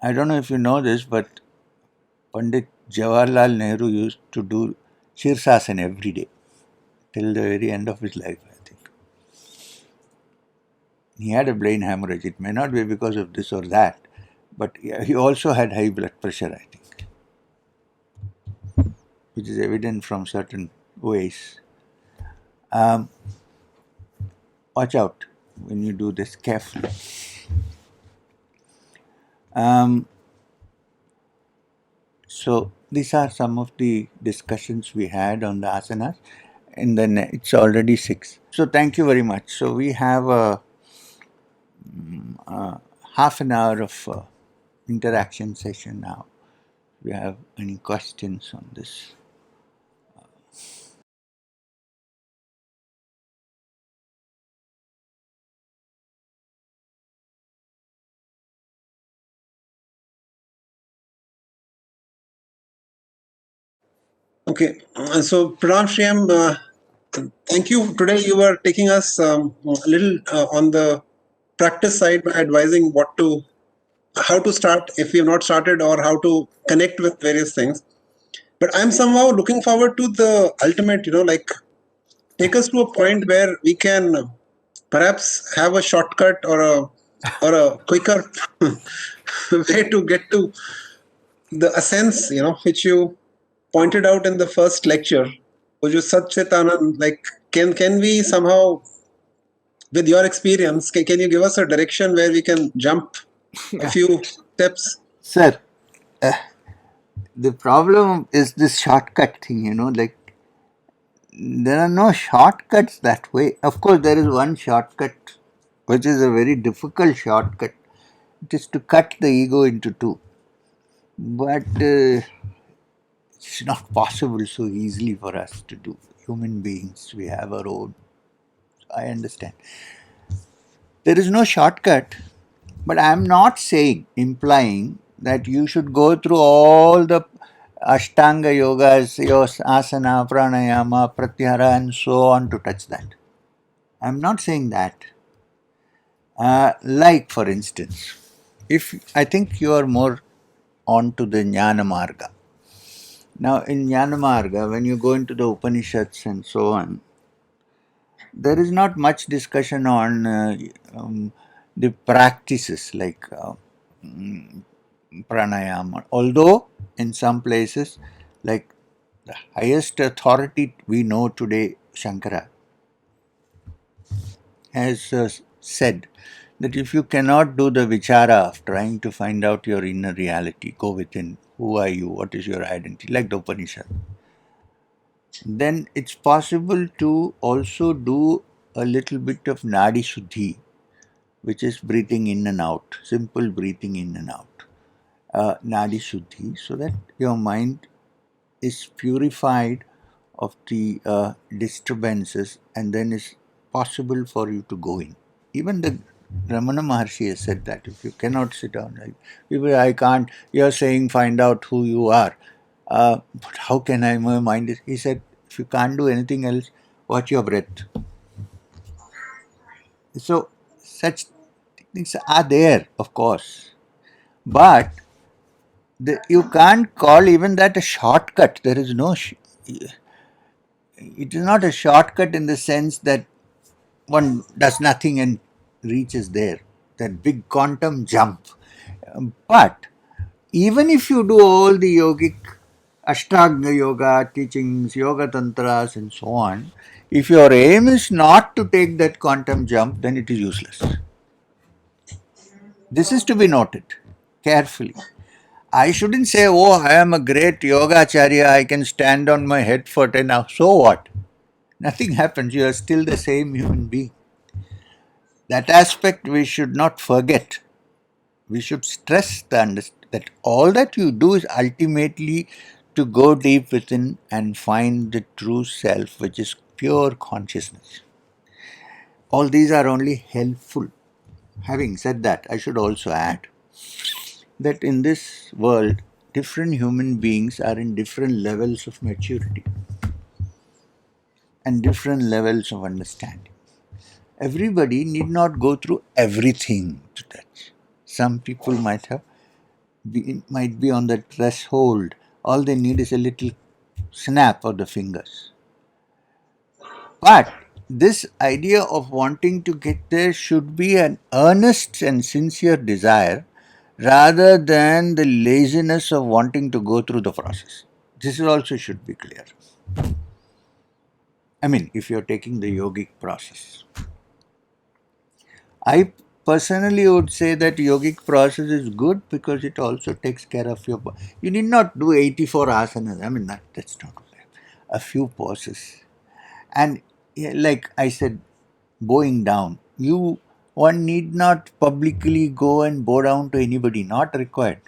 I don't know if you know this, but Pandit Jawaharlal Nehru used to do Shirsasana every day till the very end of his life, I think. He had a brain hemorrhage. It may not be because of this or that, but he also had high blood pressure, I think, which is evident from certain ways. Watch out when you do this carefully. So these are some of the discussions we had on the asanas, and then it's already 6. So thank you very much. So we have a half an hour of interaction session now. Do you have any questions on this? Okay, so Pranam Shriyam, thank you. Today you were taking us a little on the practice side by advising how to start if we have not started, or how to connect with various things. But I'm somehow looking forward to the ultimate, like take us to a point where we can perhaps have a shortcut or a quicker way to get to the essence, which you pointed out in the first lecture, which is Sat Chit Anand. Like, can we somehow, with your experience, can you give us a direction where we can jump a few steps? Sir, the problem is this shortcut thing, like there are no shortcuts that way. Of course, there is one shortcut, which is a very difficult shortcut. It is to cut the ego into two. But it's not possible so easily for us to do. Human beings, we have our own. I understand. There is no shortcut, but I am not saying, implying that you should go through all the Ashtanga yogas, asana, pranayama, pratyahara, and so on to touch that. I am not saying that. Like, for instance, if I think you are more on to the Jnana Marga. Now, in Jnana Marga, when you go into the Upanishads and so on, there is not much discussion on the practices like pranayama. Although, in some places, like the highest authority we know today, Shankara, has said that if you cannot do the vichara of trying to find out your inner reality, go within. Who are you? What is your identity? Like the Upanishad. then it's possible to also do a little bit of nadi shuddhi, which is breathing in and out, simple breathing in and out, nadi shuddhi, so that your mind is purified of the disturbances, and then it's possible for you to go in. Even the Ramana Maharshi has said that if you cannot sit down, like people, I can't. You're saying find out who you are, but how can I? My mind is. He said, if you can't do anything else, watch your breath. So such things are there, of course, but you can't call even that a shortcut. There is no. It is not a shortcut in the sense that one does nothing and reaches there, that big quantum jump. But even if you do all the yogic Ashtanga yoga teachings, yoga tantras, and so on, if your aim is not to take that quantum jump, then it is useless. This is to be noted carefully. I shouldn't say, oh, I am a great yogacharya, I can stand on my head for 10 hours. So what? Nothing happens. You are still the same human being. That aspect we should not forget. We should stress that all that you do is ultimately to go deep within and find the true self, which is pure consciousness. All these are only helpful. Having said that, I should also add that in this world, different human beings are in different levels of maturity and different levels of understanding. Everybody need not go through everything to touch. Some people might be on the threshold. All they need is a little snap of the fingers. But this idea of wanting to get there should be an earnest and sincere desire rather than the laziness of wanting to go through the process. This also should be clear. I mean, if you're taking the yogic process. I personally would say that yogic process is good because it also takes care of your body. You need not do 84 asanas. I mean, that's not bad. A few poses. And like I said, bowing down. One need not publicly go and bow down to anybody. Not required.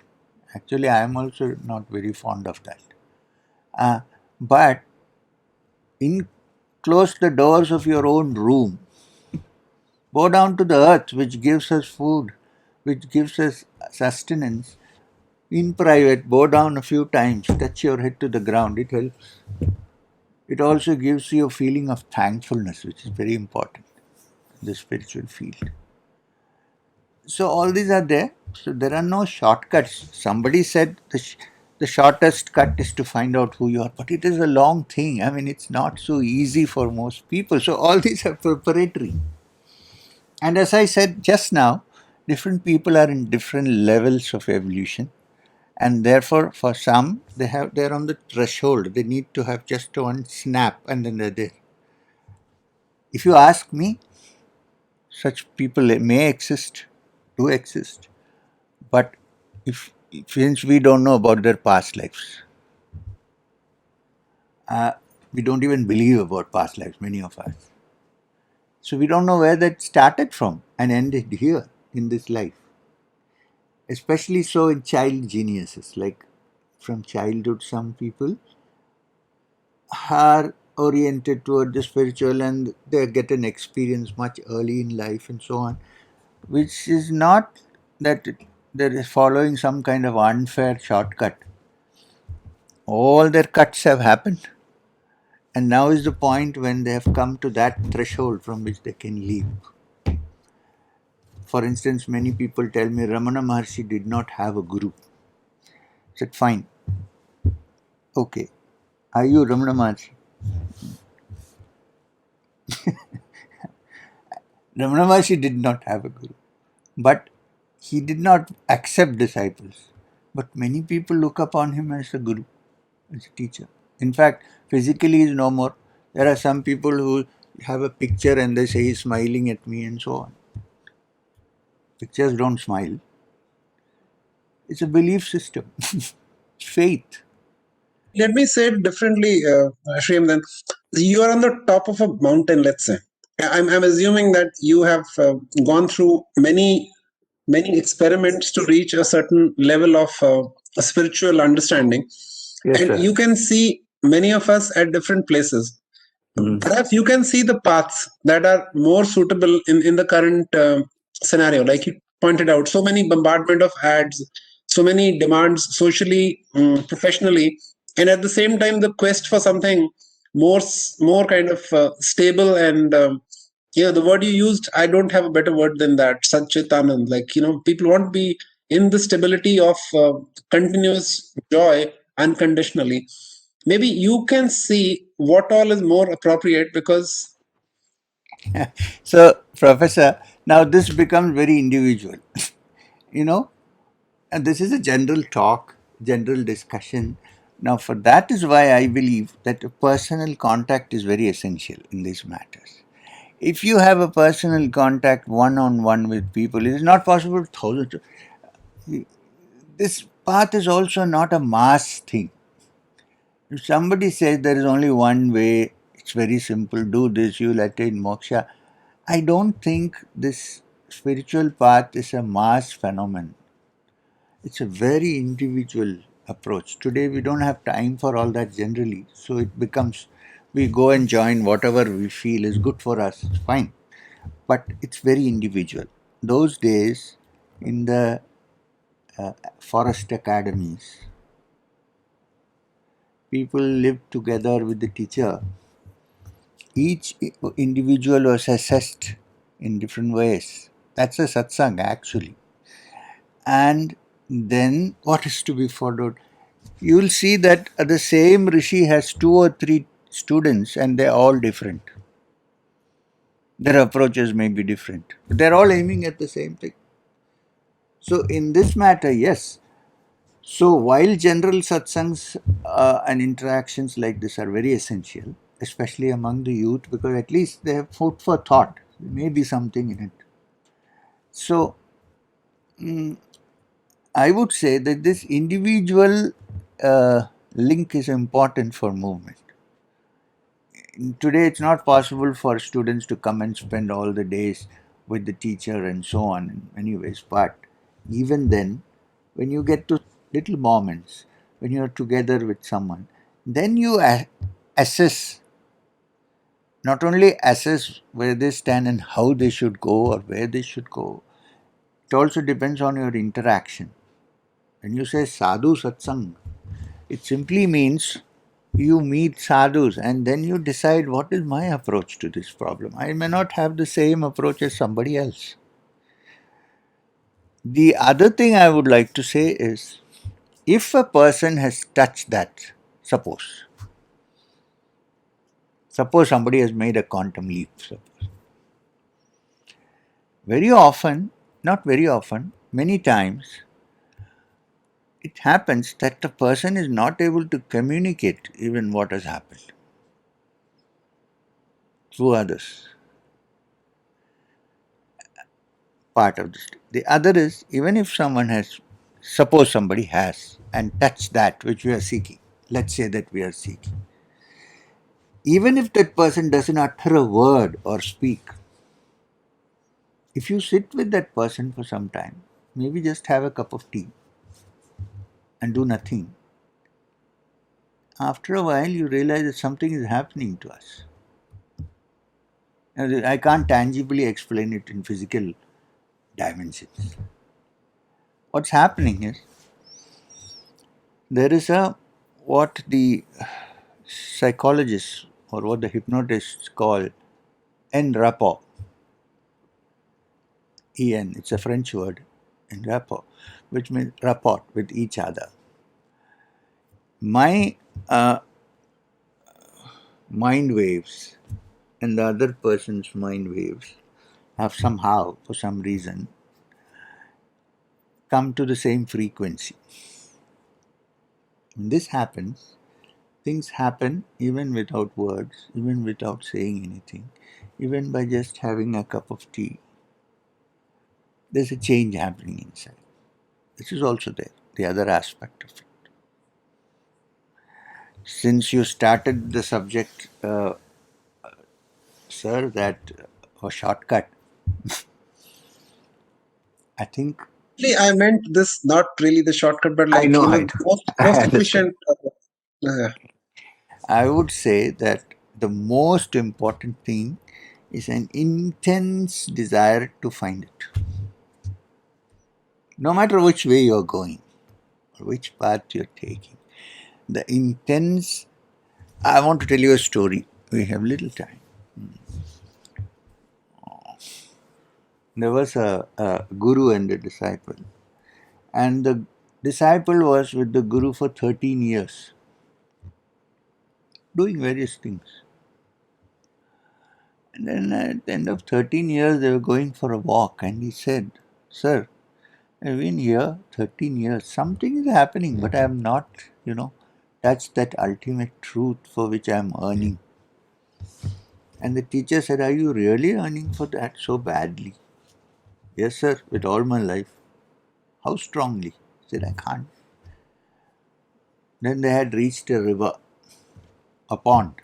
Actually, I am also not very fond of that. But close the doors of your own room. Bow down to the earth, which gives us food, which gives us sustenance. In private, bow down a few times, touch your head to the ground, it helps. It also gives you a feeling of thankfulness, which is very important in the spiritual field. So, all these are there. So, there are no shortcuts. Somebody said the shortest cut is to find out who you are, but it is a long thing. I mean, it's not so easy for most people. So, all these are preparatory. And as I said just now, different people are in different levels of evolution, and therefore, for some, they're on the threshold. They need to have just one snap, and then they're there. If you ask me, such people may exist, do exist, but since we don't know about their past lives, we don't even believe about past lives, many of us. So we don't know where that started from and ended here in this life. Especially so in child geniuses, like from childhood, some people are oriented toward the spiritual and they get an experience much early in life and so on, which is not that they're following some kind of unfair shortcut. All their cuts have happened, and now is the point when they have come to that threshold from which they can leap. For instance, many people tell me Ramana Maharshi did not have a guru. I said, fine, okay. Are you Ramana Maharshi? Ramana Maharshi did not have a guru, but he did not accept disciples. But many people look upon him as a guru, as a teacher. In fact, physically he is no more. There are some people who have a picture and they say he's smiling at me and so on. Pictures don't smile. It's a belief system, faith. Let me say it differently, Shriyam. Then you are on the top of a mountain. Let's say I'm assuming that you have gone through many experiments to reach a certain level of spiritual understanding, Yes, and sir. you can see many of us at different places. Mhm. Perhaps you can see the paths that are more suitable in the current scenario. Like you pointed out, so many bombardment of ads, so many demands socially, professionally, and at the same time the quest for something more kind of stable and the word you used, I don't have a better word than that, Satchitanand. Like, people want to be in the stability of continuous joy unconditionally. Maybe you can see what all is more appropriate because So, Professor, now this becomes very individual. you know, and this is a general talk, general discussion. Now, for that is why I believe that a personal contact is very essential in these matters. If you have a personal contact one on one with people, it is not possible thousands. This path is also not a mass thing. If somebody says there is only one way, it's very simple, do this, you'll attain moksha. I don't think this spiritual path is a mass phenomenon. It's a very individual approach. Today we don't have time for all that generally, so it becomes we go and join whatever we feel is good for us, it's fine. But it's very individual. Those days in the forest academies, people lived together with the teacher. Each individual was assessed in different ways. That's a satsang actually. And then what is to be followed? You will see that the same rishi has two or three students and they're all different. Their approaches may be different, but they're all aiming at the same thing. So, in this matter, yes. So, while general satsangs and interactions like this are very essential, especially among the youth, because at least they have food for thought, there may be something in it. So, I would say that this individual link is important for movement. Today, it's not possible for students to come and spend all the days with the teacher and so on in many ways. But even then, when you get to little moments, when you're together with someone, then you assess, not only assess where they stand and how they should go or where they should go, it also depends on your interaction. When you say sadhu satsang, it simply means you meet sadhus and then you decide what is my approach to this problem. I may not have the same approach as somebody else. The other thing I would like to say is if a person has touched that, suppose somebody has made a quantum leap, very often, not very often, many times, it happens that the person is not able to communicate even what has happened through others. Part of this. The other is even if someone has, suppose somebody has and touched that which we are seeking, let's say that we are seeking, even if that person doesn't utter a word or speak, if you sit with that person for some time, maybe just have a cup of tea and do nothing, after a while you realize that something is happening to us. Now, I can't tangibly explain it in physical dimensions. What's happening is there is a what the psychologists or what the hypnotists call en rapport. En, it's a French word, en rapport, which means rapport with each other. My mind waves and the other person's mind waves have somehow, for some reason, come to the same frequency. When this happens, things happen even without words, even without saying anything, even by just having a cup of tea. There's a change happening inside. This is also there, the other aspect of it. Since you started the subject, sir, that a shortcut, I think. Actually, I meant this not really the shortcut, but I like, know, you I know, know. I most understand. efficient. I would say that the most important thing is an intense desire to find it. No matter which way you're going or which path you're taking, the intense. I want to tell you a story. We have little time. There was a guru and a disciple, and the disciple was with the guru for 13 years, doing various things. And then at the end of 13 years, they were going for a walk, and he said, "Sir, I've been here 13 years. Something is happening, but I have not, touched that ultimate truth for which I am earning." And the teacher said, "Are you really earning for that so badly?" "Yes, sir, with all my life." "How strongly?" He said, "I can't." Then they had reached a river, a pond.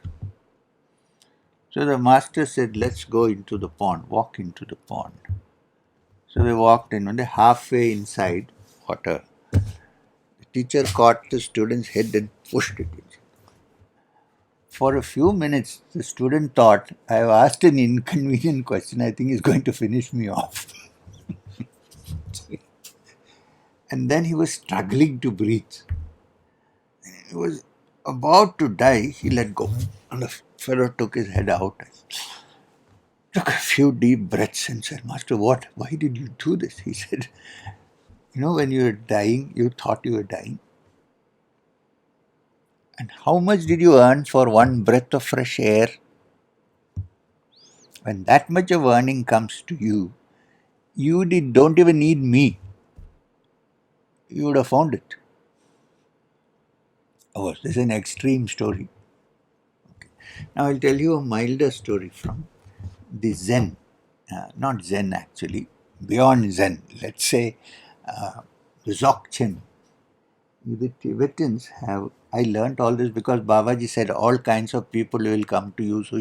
So the master said, "Let's go into the pond, walk into the pond." So they walked in. When they're halfway inside water, the teacher caught the student's head and pushed it in. For a few minutes, the student thought, "I've asked an inconvenient question. I think he's going to finish me off." And then he was struggling to breathe. He was about to die. He let go. And the fellow took his head out, took a few deep breaths, and said, "Master, what? Why did you do this?" He said, "When you were dying, you thought you were dying. And how much did you earn for one breath of fresh air? When that much of earning comes to you, don't even need me. You would have found it." Oh, this is an extreme story. Now I'll tell you a milder story from the Zen. Not Zen actually, beyond Zen. Let's say the Dzogchen. The Tibetans have. I learnt all this because Babaji said all kinds of people will come to you. So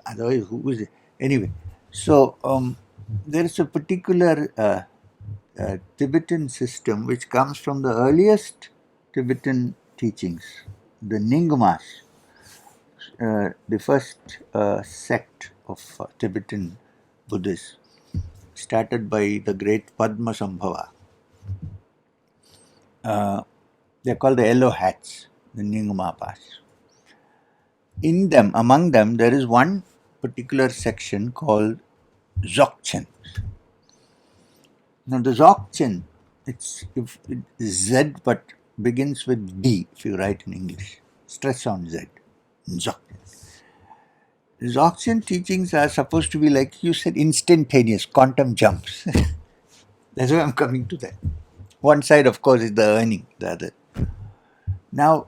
otherwise, who is it? Anyway, so there is a particular Tibetan system which comes from the earliest Tibetan teachings, the Nyingmas, the first sect of Tibetan Buddhists, started by the great Padmasambhava. They're called the Yellow Hats, the Nyingmapas. Among them, there is one particular section called Dzogchen. Now, the Dzogchen, it's Z but begins with D if you write in English. Stress on Z. Dzogchen. Dzogchen teachings are supposed to be, like you said, instantaneous, quantum jumps. That's why I'm coming to that. One side, of course, is the earning, the other. Now,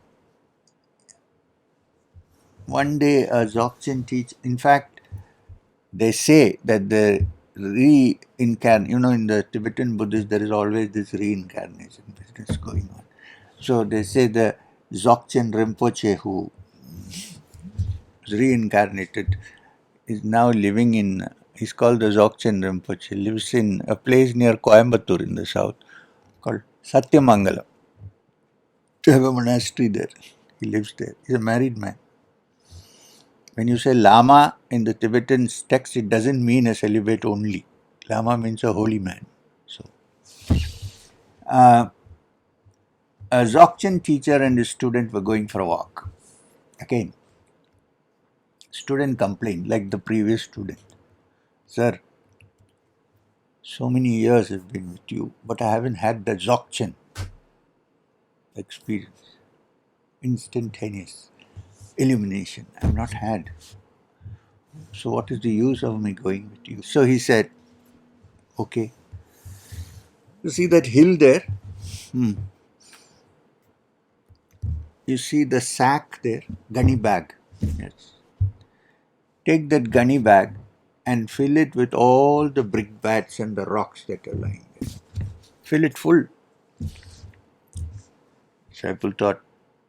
one day a Dzogchen in fact, they say that the reincarnation, in the Tibetan Buddhist, there is always this reincarnation business going on. So they say the Dzogchen Rinpoche, who is reincarnated, is now living he's called the Dzogchen Rinpoche, lives in a place near Coimbatore in the south called Satyamangalam. They have a monastery there. He lives there. He's a married man. When you say Lama in the Tibetan text, it doesn't mean a celibate only. Lama means a holy man. So, a Dzogchen teacher and his student were going for a walk. Again, student complained, like the previous student. "Sir, so many years I've been with you, but I haven't had the Dzogchen experience. Instantaneous illumination. I've not had. So what is the use of me going with you?" So he said, "Okay. You see that hill there? You see the sack there? Gunny bag. Yes. Take that gunny bag and fill it with all the brickbats and the rocks that are lying there. Fill it full." Disciple thought,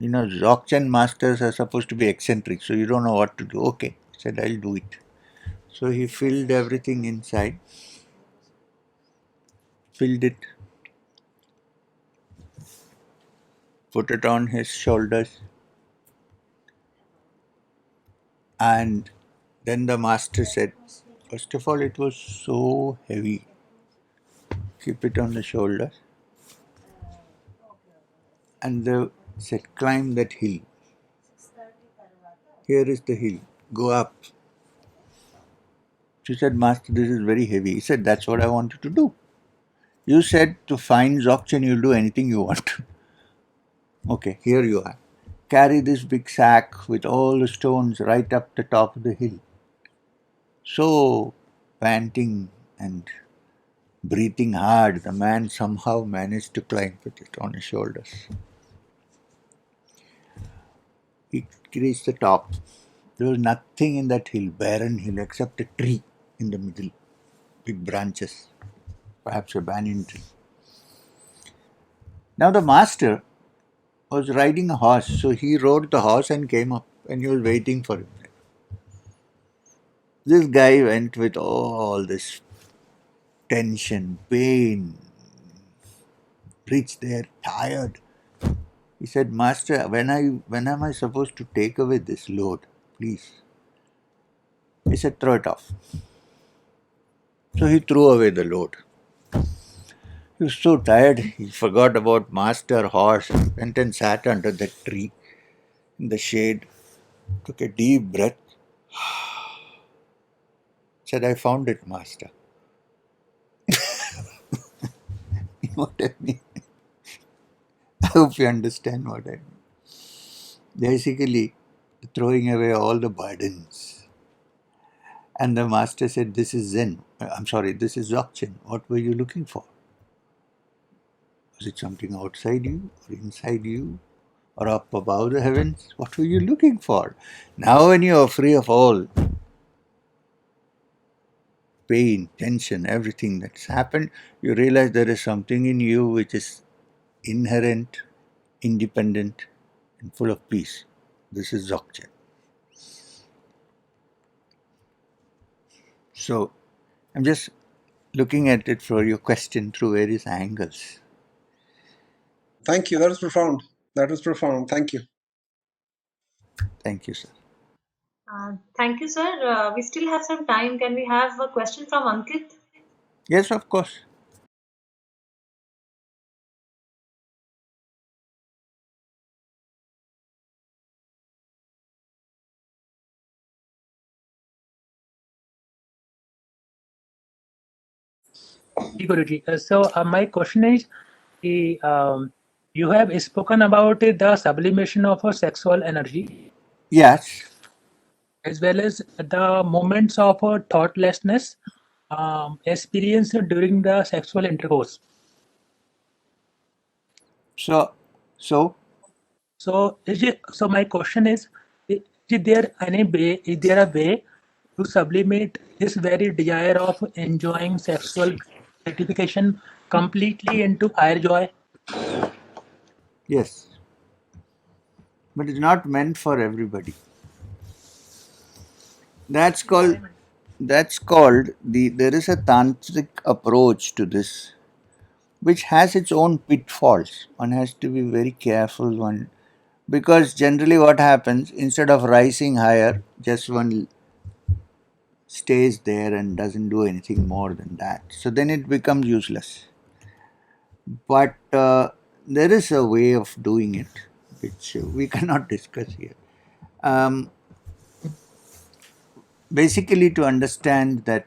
Dzogchen masters are supposed to be eccentric, so you don't know what to do. Okay, he said, I'll do it. So he filled everything inside, filled it, put it on his shoulders, and then the master said, first of all, it was so heavy. Keep it on the shoulders. And they said, climb that hill. Here is the hill. Go up. She said, Master, this is very heavy. He said, that's what I wanted to do. You said to find Dzogchen, you'll do anything you want to. Okay, here you are. Carry this big sack with all the stones right up the top of the hill. So, panting and breathing hard, the man somehow managed to climb with it on his shoulders. He reached the top. There was nothing in that hill, barren hill, except a tree in the middle, big branches, perhaps a banyan tree. Now the master was riding a horse, so he rode the horse and came up, and he was waiting for him. This guy went with all this tension, pain, reached there tired. He said, Master, when am I supposed to take away this load? Please. He said, throw it off. So he threw away the load. He was so tired, he forgot about master, horse, went and sat under that tree in the shade, took a deep breath, said, I found it, Master. What I mean? I hope you understand what I mean. Basically, throwing away all the burdens. And the master said, this is Zen. I'm sorry, this is Dzogchen. What were you looking for? Was it something outside you or inside you or up above the heavens? What were you looking for? Now when you are free of all pain, tension, everything that's happened, you realize there is something in you which is inherent, independent, and full of peace. This is Dzogchen. So, I'm just looking at it for your question through various angles. Thank you. That was profound. That was profound. Thank you. Thank you, sir. Thank you, sir. We still have some time. Can we have a question from Ankit? Yes, of course. Guruji. My question is, you have spoken about the sublimation of a sexual energy Yes. as well as the moments of thoughtlessness experienced during the sexual intercourse. So, So my question is there any way, is there a way to sublimate this very desire of enjoying sexual gratification completely into higher joy? yes. But it's not meant for everybody. That's called there is a tantric approach to this which has its own pitfalls. One has to be very careful because generally what happens, instead of rising higher, just one stays there and doesn't do anything more than that. So then it becomes useless. But there is a way of doing it which we cannot discuss here. Um, Basically, to understand that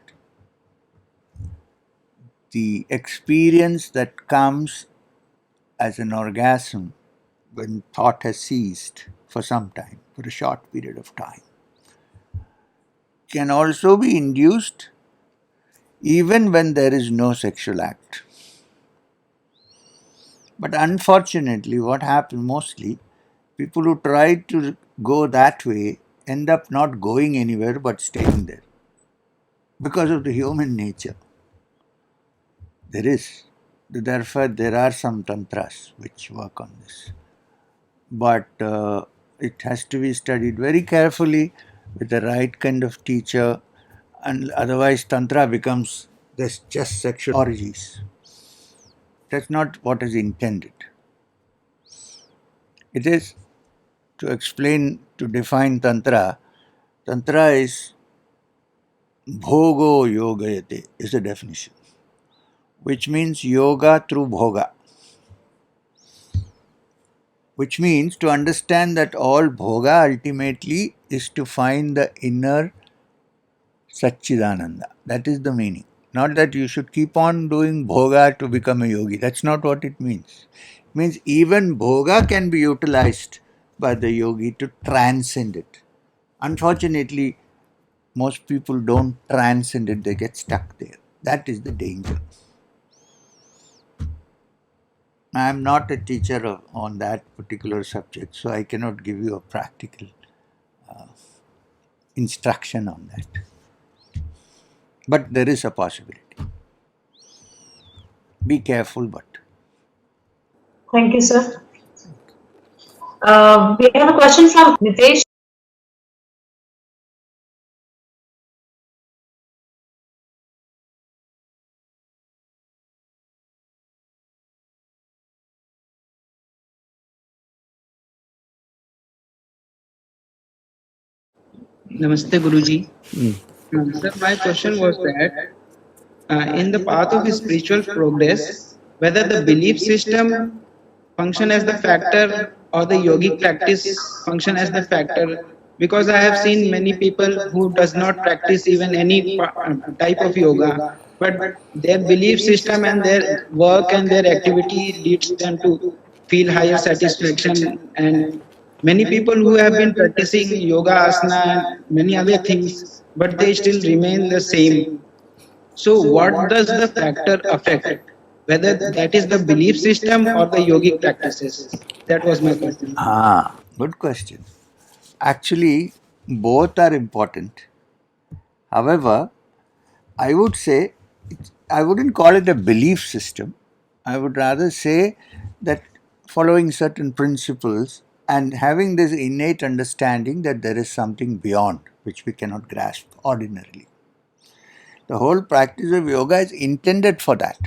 the experience that comes as an orgasm when thought has ceased for some time, for a short period of time, can also be induced even when there is no sexual act. But unfortunately, what happens mostly, people who try to go that way end up not going anywhere but staying there because of the human nature. Therefore, there are some tantras which work on this. but it has to be studied very carefully with the right kind of teacher, and otherwise Tantra becomes this just sexual orgies. That's not what is intended. It is to explain, to define Tantra. Tantra is bhogo yogayate is the definition, which means yoga through bhoga, which means to understand that all bhoga ultimately is to find the inner Satchidananda. That is the meaning. Not that you should keep on doing bhoga to become a yogi. That's not what it means. It means even bhoga can be utilized by the yogi to transcend it. Unfortunately, most people don't transcend it, they get stuck there. That is the danger. I am not a teacher on that particular subject, so I cannot give you a practical instruction on that. But there is a possibility. Be careful, but. Thank you, sir. We have a question from Nitesh. Namaste, Guruji. Sir, my question was that in the path of spiritual progress, whether the belief system function as the factor or the yogic practice function as the factor, because I have seen many people who does not practice even any type of yoga, but their belief system and their work and their activity leads them to feel higher satisfaction. And many people who have been practicing yoga asana and many other things, but they still remain the same. So what does the factor affect? Whether that is the belief system or the yogic practices? That was my question. Good question. Actually, both are important. However, I would say, I wouldn't call it a belief system. I would rather say that following certain principles and having this innate understanding that there is something beyond which we cannot grasp ordinarily. The whole practice of yoga is intended for that.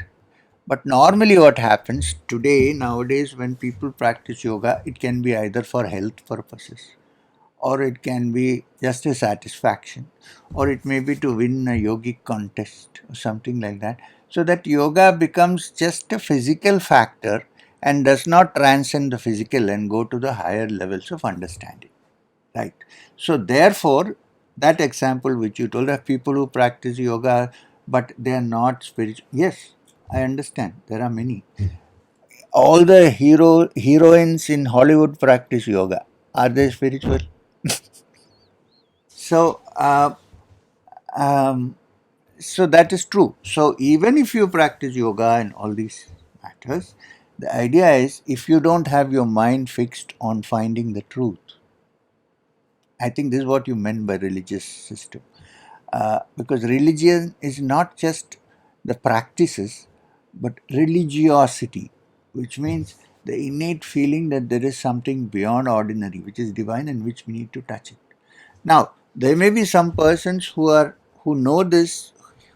But normally, what happens today, nowadays, when people practice yoga, it can be either for health purposes, or it can be just a satisfaction, or it may be to win a yogic contest or something like that. So that yoga becomes just a physical factor and does not transcend the physical and go to the higher levels of understanding. Right. So therefore, that example which you told of people who practice yoga but they are not spiritual. Yes, I understand. There are many. All the heroines in Hollywood practice yoga. Are they spiritual? So, um, so that is true. So even if you practice yoga and all these matters, the idea is if you don't have your mind fixed on finding the truth, I think this is what you meant by religious system. Because religion is not just the practices, but religiosity, which means the innate feeling that there is something beyond ordinary, which is divine and which we need to touch it. Now, there may be some persons who know this,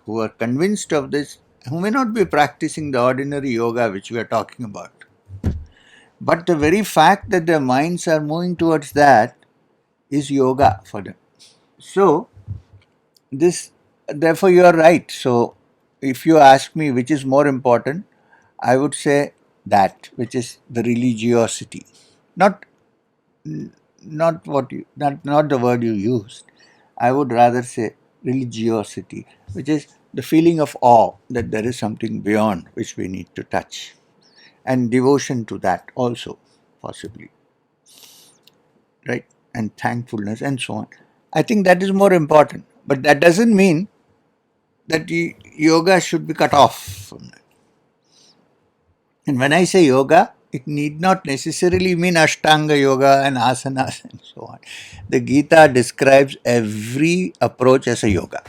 who are convinced of this, who may not be practicing the ordinary yoga which we are talking about. But the very fact that their minds are moving towards that is yoga for them. So, this therefore you are right. So, if you ask me which is more important, I would say that which is the religiosity, not not the word you used. I would rather say religiosity, which is the feeling of awe that there is something beyond which we need to touch, and devotion to that also, possibly, right? And thankfulness and so on. I think that is more important. But that doesn't mean that yoga should be cut off from that. And when I say yoga, it need not necessarily mean Ashtanga yoga and asanas and so on. The Gita describes every approach as a yoga.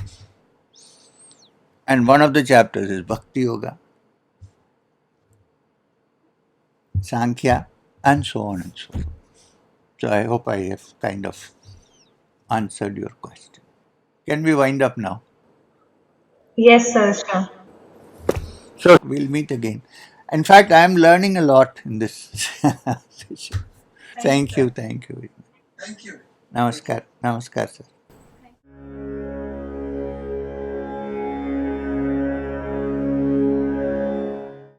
And one of the chapters is Bhakti Yoga, Sankhya, and so on and so forth. So I hope I have kind of answered your question. Can we wind up now? Yes, sir, sure. So we'll meet again. In fact, I am learning a lot in this session. Thank you. Thank you. Thank you. Namaskar. Namaskar, sir.